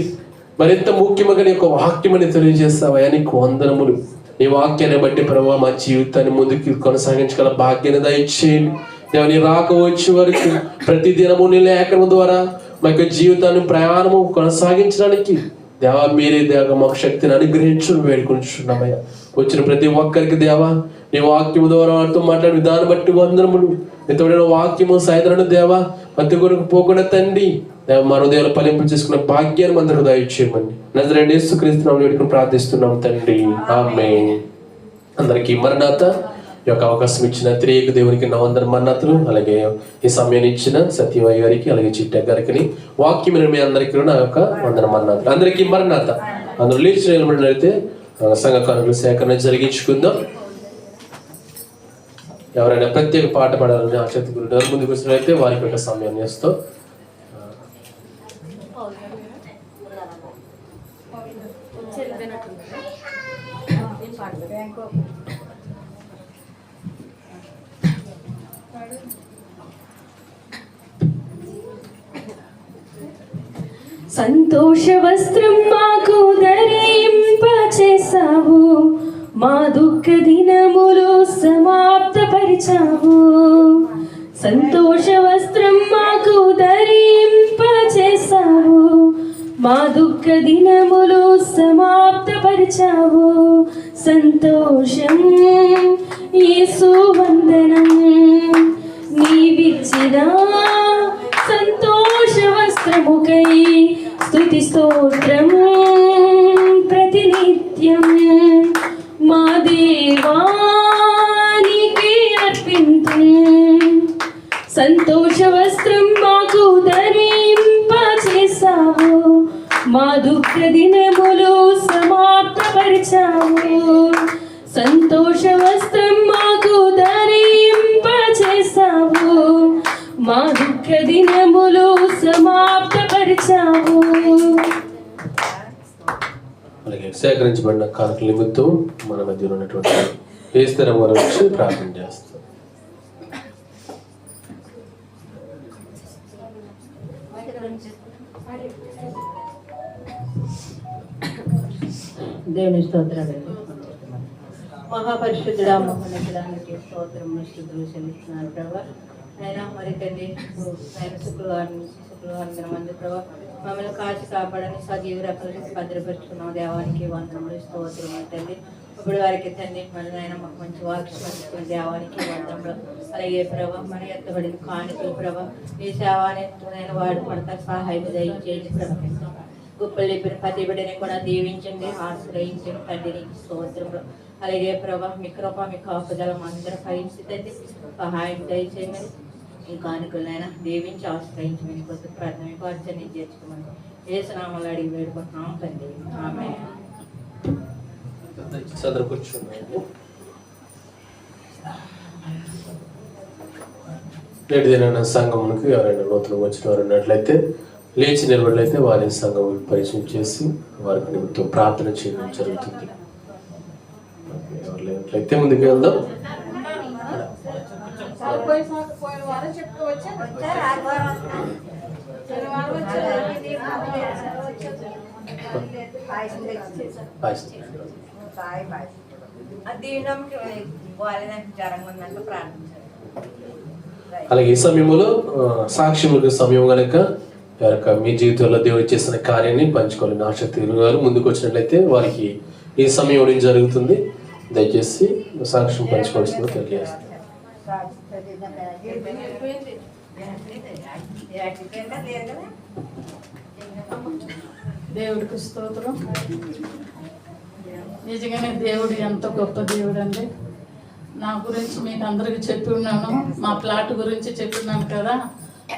మరింత ముఖ్యముగా నీ యొక్క వాక్యమని తెలియజేస్తావయ్యా. నీకు వందనములు. నీ వాక్యాన్ని బట్టి ప్రభువా మా జీవితాన్ని ముందుకు కొనసాగించగల భాగ్యాన్ని దయచేయండి. దేవుని రాక వచ్చే వరకు ప్రతి దినము నీ లేఖనం ద్వారా మా యొక్క జీవితాన్ని ప్రయాణము కొనసాగించడానికి దేవా మీరే దేవ మాకు శక్తిని అనుగ్రహించు వేడుకుంటున్నామయ్యా. వచ్చిన ప్రతి ఒక్కరికి దేవా నీ వాక్యము ద్వారా వారితో మాట్లాడే విధానం బట్టి వందనములు. ఎంతోడైన వాక్యము సాయంత్రం దేవా మధ్య కొరకు పోకుండా తండ్రి దేవ మన హృదయాలు ఫలింపు చేసుకున్న భాగ్యాన్ని అందరికి దయచేయమని నజరేయుడైన యేసుక్రీస్తు నామములో వేడుకొని ప్రార్థిస్తున్నాం తండ్రి. ఆమేన్. అందరికీ మరణాత. ఈ యొక్క అవకాశం ఇచ్చిన త్రియేక దేవునికి నా వందన మరణాతలు. అలాగే ఈ సమయాన్ని ఇచ్చిన సత్యమయ్య గారికి, అలాగే చిట్ట గారికి, వాక్యం మీ అందరికీ నా యొక్క వందన మరణాతలు. అందరికీ మరణాత. అందులో లేచి నిలబడినైతే సంఘ కానుకల సేకరణ జరిగించుకుందాం. ఎవరైనా ప్రత్యేక పాట పాడాలని ఆసక్తి గురించి ముందుకు వచ్చినట్లయితే వారికి ఒక సమయాన్ని ఇస్తాం. సంతోష వస్త్రం మాకు ధరింపచేసావు, మా దుఃఖ దినములు సమాప్తపరిచావు. సంతోష వస్త్రం మాకు ధరింపచేసావు, మా దుఃఖ దినములు సమాప్తపరిచావు. సంతోషం యేసు వందనం, నీవిచ్చిన సంతోష వస్త్రముకై స్తుతి స్తోత్రం ప్రతినిత్యం మా దేవానికి అర్పింతు. సంతోష వస్త్రం మాకు ధరింపచేసావు, మా దుఃఖ దినములు సమాప్తపరిచావు. సంతోష వస్త్రం మాకు ధరింపచేసావు, మా దుఃఖ దినములు సమాప్తపరిచావు. అలాగే సేకరించబడిన కానుకల నిమిత్తం మన మధ్యలో ఉన్నటువంటి ఏస్తరం వారి వచ్చి ప్రార్థన చేస్తాం. దేవుని స్తోత్రాలు. మహాపరిశుద్ధుడా, మహోన్నతుడానికి స్తోత్రము స్తుతులు చెల్లిస్తున్నాను ప్రభా. అయినా మరి తండ్రి ఆయన శుక్రవారం నుంచి శుక్రవారం దినమందు ప్రభా మమ్మల్ని కాచి కాపాడని సజీవ రకాలు భద్రపరుచుకున్నాం. దేవానికి వందనములు స్తోత్రములు తండ్రి. ఇప్పుడు వారికి తండ్రి మరి ఆయన మాకు మంచి వాక్యం పంచుకుని దేవానికి వందనములు. అలాగే ప్రభా మరి ఎత్తబడిన కానుకలు ప్రభా ఈ సేవాన్ని నేను వాడుపడతా సహాయం దయచేయండి ప్రభా. గొప్పలు చెప్పిన ప్రతి బిడ్డని కూడా దీవించండి, ఆశ్రయించండి తండ్రి. నీకు స్తోత్రములు. అలాగే ప్రభా మీ కృప మీ కాపుదల అందరూ ఫలించిందండి, సహాయం దయచేయమని ఈ కానుకలైనా దీవించి ఆశ్రయించి మీ కోసం ప్రార్థన అర్చన చేర్చుకోమని యేసు నామములో అడిగి వేడుకుంటున్నాం తండ్రి. ఆమేన్. నేటి దిన సంఘమునికి ఎవరైనా నూతన వచ్చిన వారు ఉన్నట్లయితే లేచి నిలబడితే వారిని సంఘం పరిచయం చేసి వారికి నిమిత్తం ప్రార్థన చేయడం జరుగుతుంది. ఎవరు లేనట్లయితే ముందుకు వెళ్దాం. అలాగే ఈ సమయంలో సాక్ష్యములకు సమయం కనుక మీ జీవితంలో దేవుడు చేసిన కార్యాన్ని పంచుకోవాలని ఆసక్తి గారు ముందుకు వచ్చినట్లయితే వారికి ఈ సమయం ఇవ్వడం జరుగుతుంది. దయచేసి సాక్ష్యం పంచుకోవాల్సిందిగా తెలియజేస్తుంది. దేవుడికి స్తోత్రం. నిజంగానే దేవుడు ఎంత గొప్ప దేవుడు అండి. నా గురించి మీకు అందరికి చెప్పి ఉన్నాను, మా ప్లాట్ గురించి చెప్పిన్నాను కదా.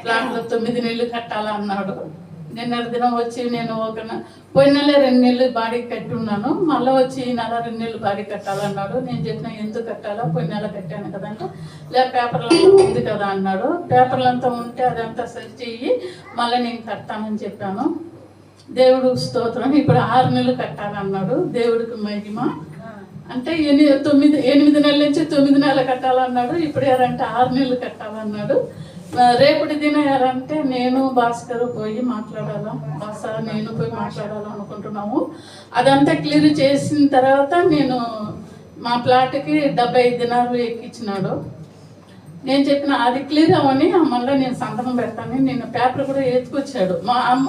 ప్లాట్లో 9 నెలలు కట్టాలన్నాడు. నిన్న దినం వచ్చి నేను పోయిన నెల 2 నెలలు బాడీకి కట్టి ఉన్నాను. మళ్ళీ వచ్చి ఈ నెల 2 నెలలు బాడీ కట్టాలన్నాడు. నేను చెప్పిన ఎందుకు కట్టాలా, పోయిన నెల కట్టాను కదంటే పేపర్లంతా ఉంది కదా అన్నాడు. పేపర్లంతా ఉంటే అదంతా సరి చెయ్యి, మళ్ళీ నేను కట్టానని చెప్పాను. దేవుడు స్తోత్రం. ఇప్పుడు 6 నెలలు కట్టాలన్నాడు. దేవుడికి మహిమ. అంటే 8 నెలల నుంచి 9 నెలలు కట్టాలన్నాడు. ఇప్పుడు ఎవరంటే 6 నెలలు కట్టాలన్నాడు. రేపటి దిన ఎవరంటే నేను భాస్కర్ పోయి మాట్లాడాలా, నేను పోయి మాట్లాడాలనుకుంటున్నాము. అదంతా క్లియర్ చేసిన తర్వాత నేను మా ప్లాట్కి 75 దినాలు ఎక్కించినాడు. నేను చెప్పిన అది క్లియర్ అవని మళ్ళీ నేను సంతకం పెడతాను. నేను పేపర్ కూడా ఎత్తుకొచ్చాడు.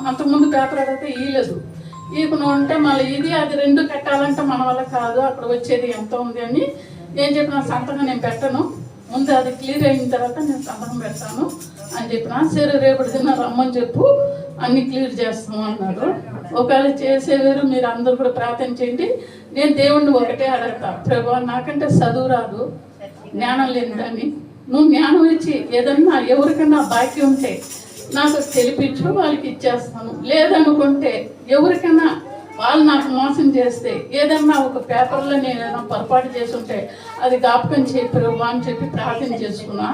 అంతకుముందు పేపర్ అడిగితే ఇయ్యలేదు. ఈకును ఉంటే మళ్ళీ ఇది అది 2 కట్టాలంటే మన వల్ల కాదు, అక్కడ వచ్చేది ఎంత ఉంది అని నేను చెప్పిన సంతకం నేను పెట్టను, ముందు అది క్లియర్ అయిన తర్వాత నేను సంతకం పెడతాను అని చెప్పిన. సరే రేపటి దిన రమ్మని చెప్పు, అన్ని క్లియర్ చేస్తాము అన్నాడు. ఒకవేళ చేసేవారు మీరు అందరూ కూడా ప్రార్థన చేయండి. నేను దేవుణ్ణి ఒకటే అడగతా, ప్రభు నాకంటే చదువు రాదు, జ్ఞానం లేదని, నువ్వు జ్ఞానం ఇచ్చి ఏదన్నా ఎవరికన్నా బాకీ ఉంటే నాకు తెలిపించు, వాళ్ళకి ఇచ్చేస్తాను. లేదనుకుంటే ఎవరికైనా వాళ్ళు నాకు మోసం చేస్తే ఏదన్నా ఒక పేపర్లో నేను ఏదైనా పొరపాటు చేసి ఉంటే అది జ్ఞాపకం చేయి ప్రభు అని చెప్పి ప్రార్థన చేసుకున్నా.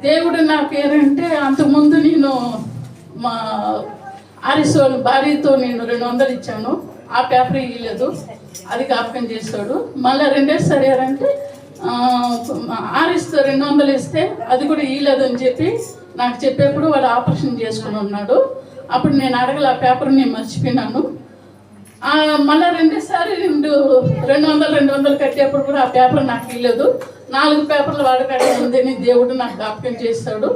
దేవుడు నాకు ఏంటంటే అంతకుముందు నేను మా ఆర్ఎస్ఓ భార్యతో నేను 200 ఇచ్చాను, ఆ పేపర్ ఇవ్వలేదు, అది జ్ఞాపకం చేస్తాడు. మళ్ళీ రెండేసారి ఏంటంటే ఆర్ఎస్తో 200 ఇస్తే అది కూడా ఇవ్వలేదు అని చెప్పి నాకు చెప్పేప్పుడు వాడు ఆపరేషన్ చేసుకుని ఉన్నాడు. అప్పుడు నేను అడగల, ఆ పేపర్ నేను మర్చిపోయినాను. మళ్ళీ రెండోసారి 200 కట్టేప్పుడు కూడా ఆ పేపర్ నాకు ఇవ్వలేదు. 4 పేపర్లు వాడకాడే ఉందని దేవుడు నాకు జ్ఞాపకం చేస్తాడు.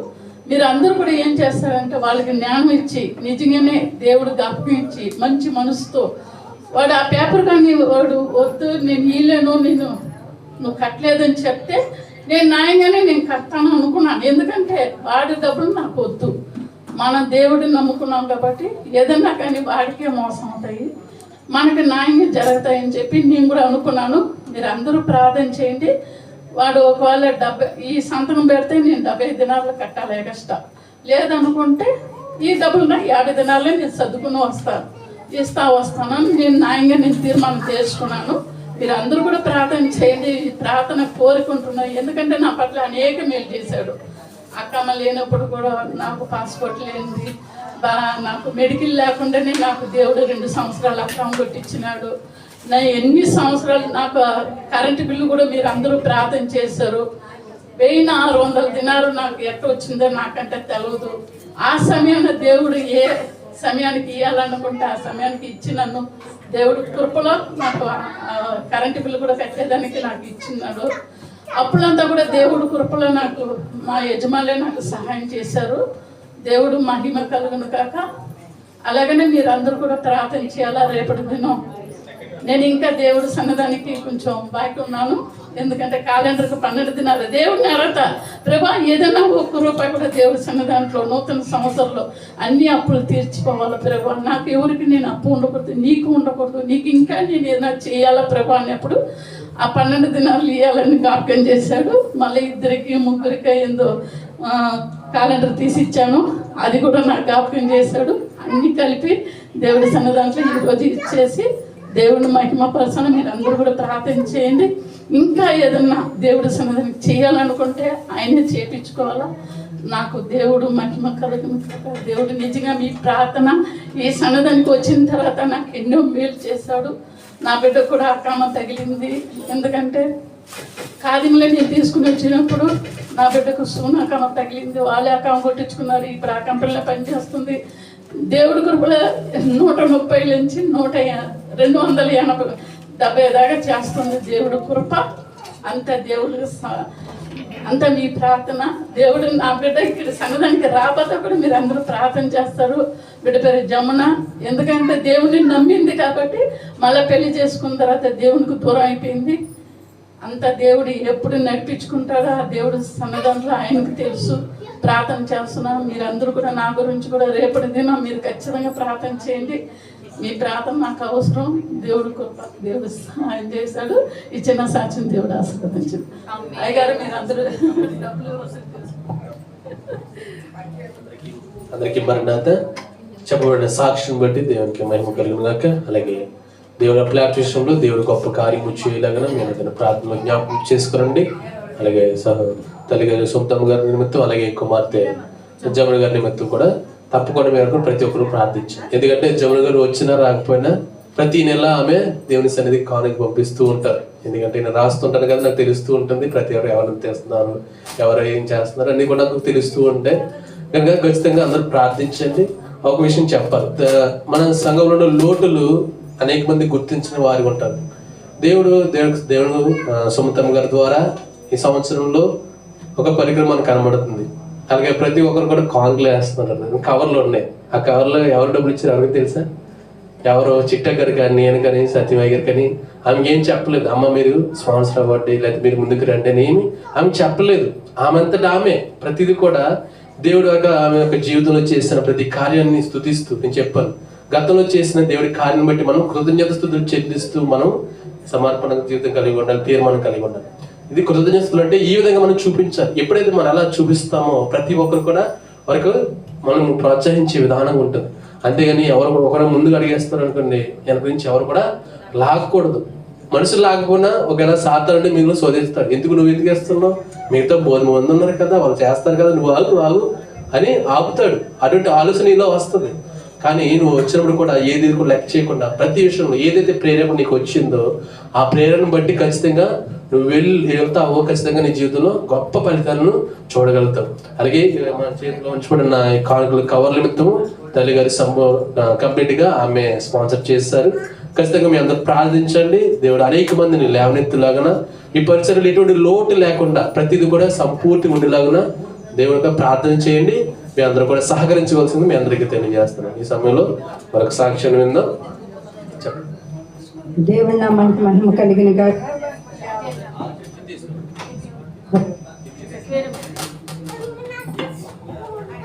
మీరు అందరూ కూడా ఏం చేస్తారంటే వాళ్ళకి జ్ఞానం ఇచ్చి నిజంగానే దేవుడు జ్ఞాపకం ఇచ్చి మంచి మనసుతో వాడు ఆ పేపర్ కానీ వాడు వద్దు నేను ఇవ్వలేను, నువ్వు కట్టలేదని చెప్తే నేను న్యాయంగానే నేను కట్టాను అనుకున్నాను. ఎందుకంటే వాడి డబ్బులు నాకు వద్దు, మనం దేవుడిని నమ్ముకున్నాం కాబట్టి ఏదన్నా కానీ వాడికే మోసం అవుతాయి, మనకి న్యాయంగా జరుగుతాయని చెప్పి నేను కూడా అనుకున్నాను. మీరు అందరూ ప్రార్థన చేయండి. వాడు ఒకవేళ ఈ సంతకం పెడితే నేను 75 దినాల్లో కట్టాలి ఎగస్ట్రా, లేదనుకుంటే ఈ డబ్బులు నాకు 50 దినాల్లో నేను సర్దుకుని వస్తానని నేను న్యాయంగా నేను తీర్మానం చేసుకున్నాను. మీరు అందరూ కూడా ప్రార్థన చేయండి, ప్రార్థన కోరుకుంటున్నాను. ఎందుకంటే నా పట్ల అనేక మేలు చేశాడు. అక్కమ్మ లేనప్పుడు కూడా నాకు పాస్పోర్ట్ లేనిది, నాకు మెడికల్ లేకుండానే నాకు దేవుడు 2 సంవత్సరాలు అక్కమ్మ కొట్టించినాడు. నా ఎన్ని సంవత్సరాలు నాకు కరెంటు బిల్లు కూడా మీరు అందరూ ప్రార్థన చేశారు. 1600 దినాలు నాకు ఎక్కడ వచ్చిందో నాకంటే తెలియదు. ఆ సమయాన్ని దేవుడు ఏ సమయానికి ఇవ్వాలనుకుంటే ఆ సమయానికి ఇచ్చి నన్ను దేవుడు కృపలో నాకు కరెంటు బిల్లు కూడా కట్టేదానికి నాకు ఇచ్చినాడు. అప్పుడంతా కూడా దేవుడు కృపలో నాకు మా యజమానులే నాకు సహాయం చేశారు. దేవుడు మహిమ కలుగును కాక. అలాగనే మీరు అందరూ కూడా ప్రార్థన చేయాలా. రేపటి దినం నేను ఇంకా దేవుడు సన్నదానికి కొంచెం బాకీ ఉన్నాను. ఎందుకంటే క్యాలెండర్కి 12 దినాలు దేవుడిని అర్హత ప్రభా ఏదైనా 1 రూపాయి కూడా దేవుడి సన్నదాంట్లో నూతన సంవత్సరంలో అన్ని అప్పులు తీర్చిపోవాలి ప్రభా. నాకు ఎవరికి నేను అప్పు ఉండకూడదు, నీకు ఉండకూడదు, నీకు ఇంకా నేను ఏదైనా చేయాలా ప్రభా అన్నప్పుడు ఆ 12 దినాలు ఇవ్వాలని జ్ఞాపకం చేశాడు. మళ్ళీ 2 3 ఏందో క్యాలెండర్ తీసిచ్చాను, అది కూడా నాకు జ్ఞాపకం చేశాడు. అన్నీ కలిపి దేవుడి సన్నదాంట్లో ఈరోజు ఇచ్చేసి దేవుడిని మహిమపరచని మీరు అందరూ కూడా ప్రార్థన చేయండి. ఇంకా ఏదన్నా దేవుడి సన్నిధిని చేయాలనుకుంటే ఆయనే చేపించుకోవాలా. నాకు దేవుడు మహిమ కలుగును. దేవుడు నిజంగా మీ ప్రార్థన ఈ సన్నిధానికి వచ్చిన తర్వాత నాకు ఎన్నో మేలు చేశాడు. నా బిడ్డ కూడా అక్రమ తగిలింది. ఎందుకంటే ఖాదింలో నేను తీసుకుని వచ్చినప్పుడు నా బిడ్డకు సూనాకమ తగిలింది. వాళ్ళే అకమ కొట్టించుకున్నారు. ఇప్పుడు ఆ కంపెనీలో పనిచేస్తుంది. దేవుడి కృపలో 130 నుంచి 270 దాకా చేస్తుంది దేవుడు కృప. అంత దేవుడు అంత మీ ప్రార్థన. దేవుడు నా బిడ్డ ఇక్కడ సన్నిధానికి రాబోతే కూడా మీరు అందరూ ప్రార్థన చేస్తారు. బిడ్డ పేరు జమున. ఎందుకంటే దేవుడిని నమ్మింది కాబట్టి మళ్ళీ పెళ్లి చేసుకున్న తర్వాత దేవునికి దూరం అయిపోయింది. అంత దేవుడు ఎప్పుడు నడిపించుకుంటాడో ఆ దేవుడు సన్నిధానంలో ఆయనకు తెలుసు. ప్రార్థన చేస్తున్నా. మీరందరూ కూడా నా గురించి కూడా రేపటి దినం మీరు ఖచ్చితంగా ప్రార్థన చేయండి. మీ ప్రార్థన నాకు అవసరం. దేవుడు కృప, దేవుడు సహాయం చేశాడు. ఈ చిన్న సాక్ష్యం దేవుడు ఆశీర్వదించాడు. అయ్యగారు మీరు అందరూ డబ్బులు వసూలు చేసుకోండి. అందరికీ మరణాత చెప్పబడిన సాక్ష్యం బట్టి దేవునికి మహిమ కలుగును గాక. అలాగే దేవుని ప్లాట్ విషయంలో దేవుడు గొప్ప కార్యము చేయలాగా మీరు ఏదైనా ప్రార్థన జ్ఞాపకం చేసుకురండి. అలాగే తల్లిగారి సొంతమ్మ గారి నిమిత్తం, అలాగే కుమార్తె జమున గారి నిమిత్తం కూడా తప్పకుండా మీరు ప్రతి ఒక్కరు ప్రార్థించారు. ఎందుకంటే జమున గారు వచ్చినా రాకపోయినా ప్రతి నెల ఆమె దేవుని సన్నిధికి కానుక పంపిస్తూ ఉంటారు. ఎందుకంటే నేను రాస్తుంటాను కదా, నాకు తెలుస్తూ ఉంటుంది ప్రతి ఒక్కరు ఎవరు తెస్తున్నారు, ఎవరు ఏం చేస్తున్నారు అన్నీ కూడా నాకు తెలుస్తూ ఉంటాయి. కనుక ఖచ్చితంగా అందరూ ప్రార్థించండి. ఒక విషయం చెప్పాలి, మన సంఘంలో ఉన్న లోటులు అనేక మంది గుర్తించిన వారు ఉంటారు. దేవుడు సుమతమ్మ గారి ద్వారా ఈ సంవత్సరంలో ఒక పరికరం మనకు కనబడుతుంది. అలాగే ప్రతి ఒక్కరు కూడా కాన్లు వేస్తున్నారు. కవర్లు ఉన్నాయి. ఆ కవర్లో ఎవరు డబ్బులు ఇచ్చారు ఎవరికి తెలుసా? ఎవరో చిట్ట గారు కానీ, నేను కానీ, సత్యమయ్య గారు కానీ ఆమె ఏం చెప్పలేదు. అమ్మ మీరు స్పాన్సర్ అవ్వండి, లేకపోతే మీరు ముందుకు రండి అని ఏమి ఆమె చెప్పలేదు. ఆమె అంతటా ఆమె ప్రతిదీ కూడా దేవుడు ఆమె యొక్క జీవితంలో చేసిన ప్రతి కార్యాన్ని స్తుతిస్తూ, నేను చెప్పాను గతంలో చేసిన దేవుడి కార్యం బట్టి మనం కృతజ్ఞత స్తుతులు చెల్లిస్తూ మనం సమర్పణ జీవితం కలిగి ఉండాలి, తీర్మానం కలిగి ఉండాలి. ఇది కృతజ్ఞతలు అంటే ఈ విధంగా మనం చూపించాలి. ఎప్పుడైతే మనం అలా చూపిస్తామో ప్రతి ఒక్కరు కూడా వరకు మనం ప్రోత్సహించే విధానం ఉంటుంది. అంతేగాని ఒకరు ముందుగా అడిగేస్తారు అనుకోండి, వెనక నుంచి ఎవరు కూడా లాగకూడదు. మనుషులు లాగకుండా ఒకవేళ సాతానుండి మీరు శోధిస్తాడు. ఎందుకు నువ్వు ఎందుకు వేస్తున్నావు, మిగతా 100 మంది ఉన్నారు కదా, వాళ్ళు చేస్తారు కదా, నువ్వు ఆగు అని ఆపుతాడు. అటువంటి ఆలోచన ఇలా వస్తుంది. కానీ నువ్వు వచ్చినప్పుడు కూడా ఏది కూడా లెక్క చేయకుండా ప్రతి విషయంలో ఏదైతే ప్రేరణ నీకు వచ్చిందో ఆ ప్రేరణ బట్టి ఖచ్చితంగా నువ్వు వెళ్తావో ఖచ్చితంగా నీ జీవితంలో గొప్ప ఫలితాలను చూడగలుగుతావు. అలాగే మన చేతిలో ఉంచబడిన కానుకల కవర్ నిమిత్తము తల్లిగారి కంప్లీట్ గా ఆమె స్పాన్సర్ చేస్తారు. ఖచ్చితంగా మీ అందరూ ప్రార్థించండి. దేవుడు అనేక మందిని లేవనెత్తులాగా ఈ పరిసరాలు ఎటువంటి లోటు లేకుండా ప్రతిదీ కూడా సంపూర్తి ఉండేలాగా దేవుడిగా ప్రార్థన చేయండి. మీ అందరూ కూడా సహకరించవలసింది మీ అందరికీ తెలియజేస్తున్నాను. ఈ సమయంలో మరొక సాక్ష్యం విందాం. చెప్పండి. దేవుడి నామానికి మహిమ కలిగిన గాక.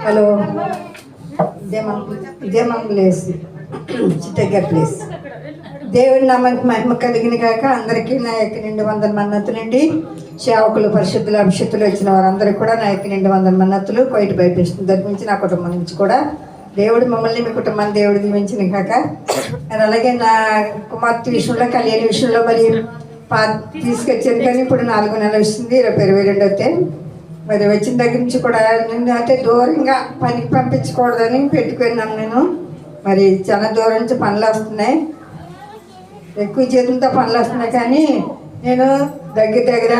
హలో, ఇదేమా ప్లేస్, చిట్టగ్గర ప్లేస్. దేవుడి నామానికి మహిమ కలిగిన గాక. అందరికీ నా యొక్క 200 మన్నతులండి. సేవకులు, పరిశుద్ధులు, అభిషక్తులు వచ్చిన వారందరికీ కూడా నా యొక్క 200 మన్నతులు. కోయిట బైపిస్తుంది తరపుంచి నా కుటుంబం నుంచి కూడా దేవుడు మిమ్మల్ని, మీ కుటుంబాన్ని దేవుడు దీవించిన కాక. మరి అలాగే నా కుమార్తె విషయంలో, కళ్యాణ విషయంలో మరి తీసుకొచ్చాను. కానీ ఇప్పుడు 4 నెలలు వస్తుంది, 22 మరి వచ్చిన దగ్గర నుంచి కూడా నేను అంటే దూరంగా పనికి పంపించకూడదని పెట్టుకున్నాను. నేను మరి చాలా దూరం నుంచి పనులు వస్తున్నాయి, ఎక్కువ జీతంతో పనులు వస్తున్నాయి. కానీ నేను దగ్గర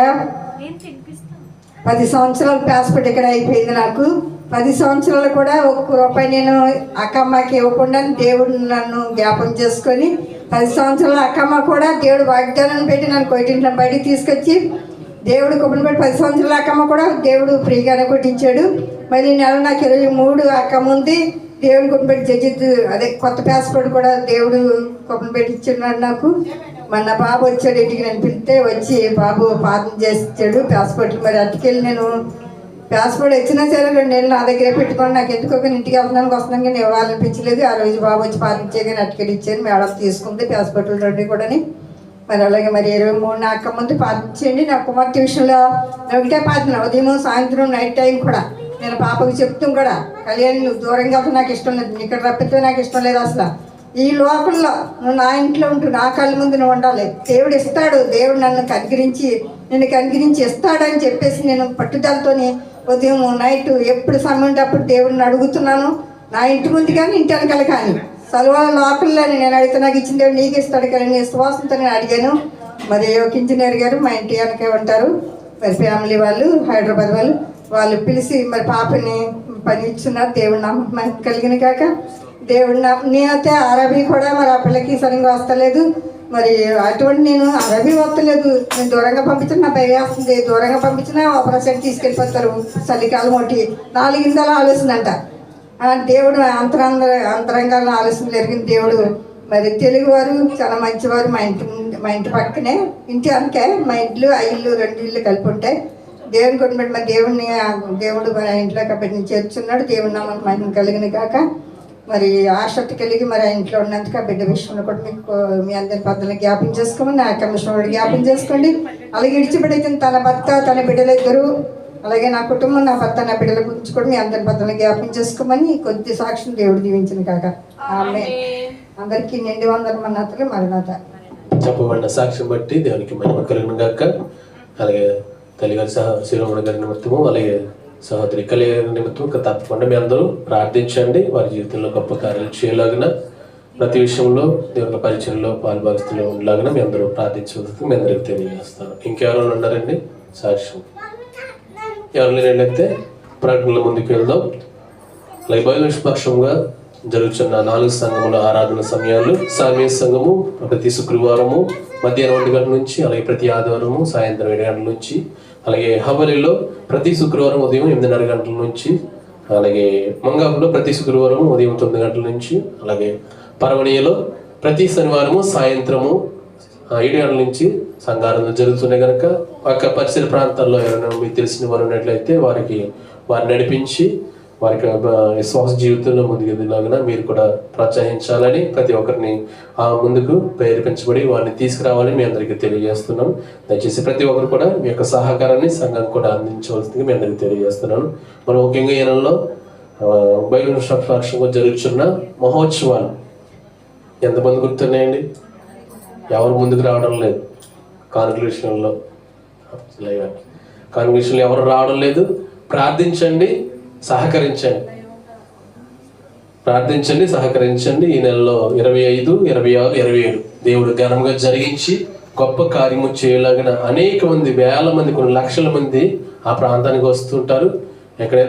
10 సంవత్సరాలు పాస్పోర్ట్ ఇక్కడ అయిపోయింది నాకు. 10 సంవత్సరాలు కూడా ₹1 నేను అక్కమ్మకి ఇవ్వకుండా దేవుడు నన్ను జ్ఞాపకం చేసుకొని 10 సంవత్సరాల అక్కమ్మ కూడా దేవుడు వాగ్దానం పెట్టి నన్ను కొట్టింట్లో బయటికి తీసుకొచ్చి దేవుడు కొబ్బరి పెట్టి 10 సంవత్సరాల అక్కమ్మ కూడా దేవుడు ఫ్రీగానే కొట్టించాడు. మళ్ళీ నెల నాకు 23 అక్కమ్మ ఉంది. దేవుడు కొబ్బరి పెట్టి జడ్జి అదే కొత్త పాస్పోర్ట్ కూడా దేవుడు కొబ్బరి పెట్టి ఇచ్చాడు నాకు. మన బాబు వచ్చాడు ఇంటికి, నేను పిలిస్తే వచ్చి బాబు పాదం చేసి ఇచ్చాడు పాస్పోర్ట్. మరి అట్టుకెళ్ళి నేను పాస్పోర్ట్ వచ్చినా సరే 2 నెలలు నా దగ్గరే పెట్టుకొని నాకు ఎందుకో ఇంటికి వెళ్తున్నాను వస్తున్నాను కానీ ఇవ్వాలనిపించలేదు. ఆ రోజు బాబు వచ్చి పాదం చేయగానే అట్టుకెళ్ళి ఇచ్చాను. మేడం తీసుకుంది పాస్పోర్ట్లు 2 కూడా. మరి అలాగే మరి 23 నా అక్క ముందు పాదించండి. నా కుమార్తె విషయంలో ఒకటే పాదిన, ఉదయం సాయంత్రం నైట్ టైం కూడా నేను పాపకు చెప్తాం కూడా, కళ్యాణ్ నువ్వు దూరంగా వెళ్తే నాకు ఇష్టం లేదు, ఇక్కడ రప్పితే నాకు ఇష్టం లేదు, అసలు ఈ లోకంలో నువ్వు నా ఇంట్లో ఉంటూ నా కళ్ళ ముందు నువ్వు ఉండాలి. దేవుడు ఇస్తాడు, దేవుడు నిన్ను కనికరించి ఇస్తాడని చెప్పేసి నేను పట్టుదలతోని ఉదయం నైట్ ఎప్పుడు సమయం ఉంటే అప్పుడు దేవుడిని అడుగుతున్నాను. నా ఇంటి ముందు కానీ ఇంటి వెనకాల కానీ సలవాల లోకల్లోని నేను అడిగితే నాకు ఇచ్చిన దేవుడు నీకు ఇస్తాడు కానీ నేను విశ్వాసంతో నేను అడిగాను. మరి ఒక ఇంజనీర్ గారు మా ఇంటి వెనకే ఉంటారు, మరి ఫ్యామిలీ వాళ్ళు హైదరాబాద్ వాళ్ళు పిలిచి మరి పాపని పని ఇచ్చున్నారు. దేవుడు నమ్మకం కలిగిన కాక దేవుడు నేనైతే అరబీ కూడా మరి ఆ పిల్లకి సరిగ్గా వస్తలేదు. మరి అటువంటి నేను అరబీ వస్తలేదు, నేను దూరంగా పంపించిన నా భయం వేస్తుంది. దూరంగా పంపించినా ఆపరేషన్ తీసుకెళ్ళిపోతారు. చలికాలం ఒకటి 4 ఇందాల ఆలోచన అంట. దేవుడు అంతరంగాలను ఆలోచన జరిగిన దేవుడు. మరి తెలుగు వారు చాలా మంచివారు. మా ఇంటి పక్కనే ఇంటి అనకే మా ఇంట్లో 5 ఇల్లు 2 ఇల్లు కలిపి ఉంటాయి. దేవుని కొట్టి మరి దేవుడు మన ఇంట్లో కాబట్టి చేర్చున్నాడు. దేవుడు నమ్మకం మహిమ కలిగిన కాక మరి ఆసక్తి కలిగి మరి ఆ ఇంట్లో ఉన్నందుకు ఆ బిడ్డ విషయంలో కూడా మీకు మీ అందరి పద్ధతులు జ్ఞాపం చేసుకోమని నా కమిషన్ జ్ఞాపం చేసుకోండి. అలాగే విడిచిపెడితే తన భర్త తన బిడ్డలు ఇద్దరు, అలాగే నా కుటుంబం నా భర్త నా బిడ్డల గురించి కూడా మీ అందరి పద్ధతులు జ్ఞాపం చేసుకోమని కొద్ది సాక్షిని దేవుడు దీవించిన కాక ఆమె అందరికీ నిండి వందల మన్నతలు మరణత. చెప్పబడిన సాక్ష్యం బట్టి దేవునికి మహిమ కలుగును గాక. అలాగే తల్లిగారి శిరోమణి గారి నిమిత్తము, అలాగే సహోదరి కళ్యాణ నిమిత్తం తప్పకుండా మీ అందరూ ప్రార్థించండి. వారి జీవితంలో గొప్ప కార్యాలు చేయలాగిన ప్రతి విషయంలో దేవుని పరిచయంలో పాల్భాగస్తులు ఉండలాగిన మీ అందరూ ప్రార్థించవలసింది మీ అందరికీ తెలియజేస్తాను. ఇంకెవరైనా ఉన్నారండి సాక్ష్యం? ఎవరు లేనట్లయితే ప్రకటనల ముందుకు వెళ్దాం. అలాగే బయలుపక్షంగా జరుగుతున్న 4 సంఘముల ఆరాధన సమయాలు సామీయ సంఘము ప్రతి శుక్రవారము మధ్యాహ్నం 1 గంటల నుంచి, అలాగే ప్రతి ఆదివారము సాయంత్రం 7 గంటల నుంచి, అలాగే హవలిలో ప్రతి శుక్రవారం ఉదయం 8:30 గంటల నుంచి, అలాగే మంగాపులో ప్రతి శుక్రవారం ఉదయం 9 గంటల నుంచి, అలాగే పరవణియలో ప్రతి శనివారము సాయంత్రము 7 గంటల నుంచి సంఘారాధన జరుగుతున్నాయి కనుక పక్క పరిసర ప్రాంతాల్లో ఎవరైనా మీకు తెలిసిన వారు ఉన్నట్లయితే వారిని నడిపించి వారికి విశ్వాస జీవితంలో ముందుకు ఎదిలాగిన మీరు కూడా ప్రోత్సహించాలని ప్రతి ఒక్కరిని ముందుకు ప్రేరేపించబడి వారిని తీసుకురావాలని మీ అందరికీ తెలియజేస్తున్నాను. దయచేసి ప్రతి ఒక్కరు కూడా మీ యొక్క సహకారాన్ని సంఘానికి కూడా అందించవలసిందిగా మీ అందరికీ తెలియజేస్తున్నాను. మనం ముఖ్యంగా ఈ నెలలో బైబిల్ సాక్షంగా జరుగుతున్న మహోత్సవాలు ఎంతమంది గుర్తున్నాయండి? ఎవరు ముందుకు రావడం లేదు. కాన్క్లూషన్లో ఎవరు రావడం లేదు. ప్రార్థించండి, సహకరించండి. ఈ నెలలో 25, 26, 27 దేవుడు ఘనంగా జరిగించి గొప్ప కార్యము చేయలాగిన అనేక మంది, వేల మంది, కొన్ని లక్షల మంది ఆ ప్రాంతానికి వస్తుంటారు. ఎక్కడైతే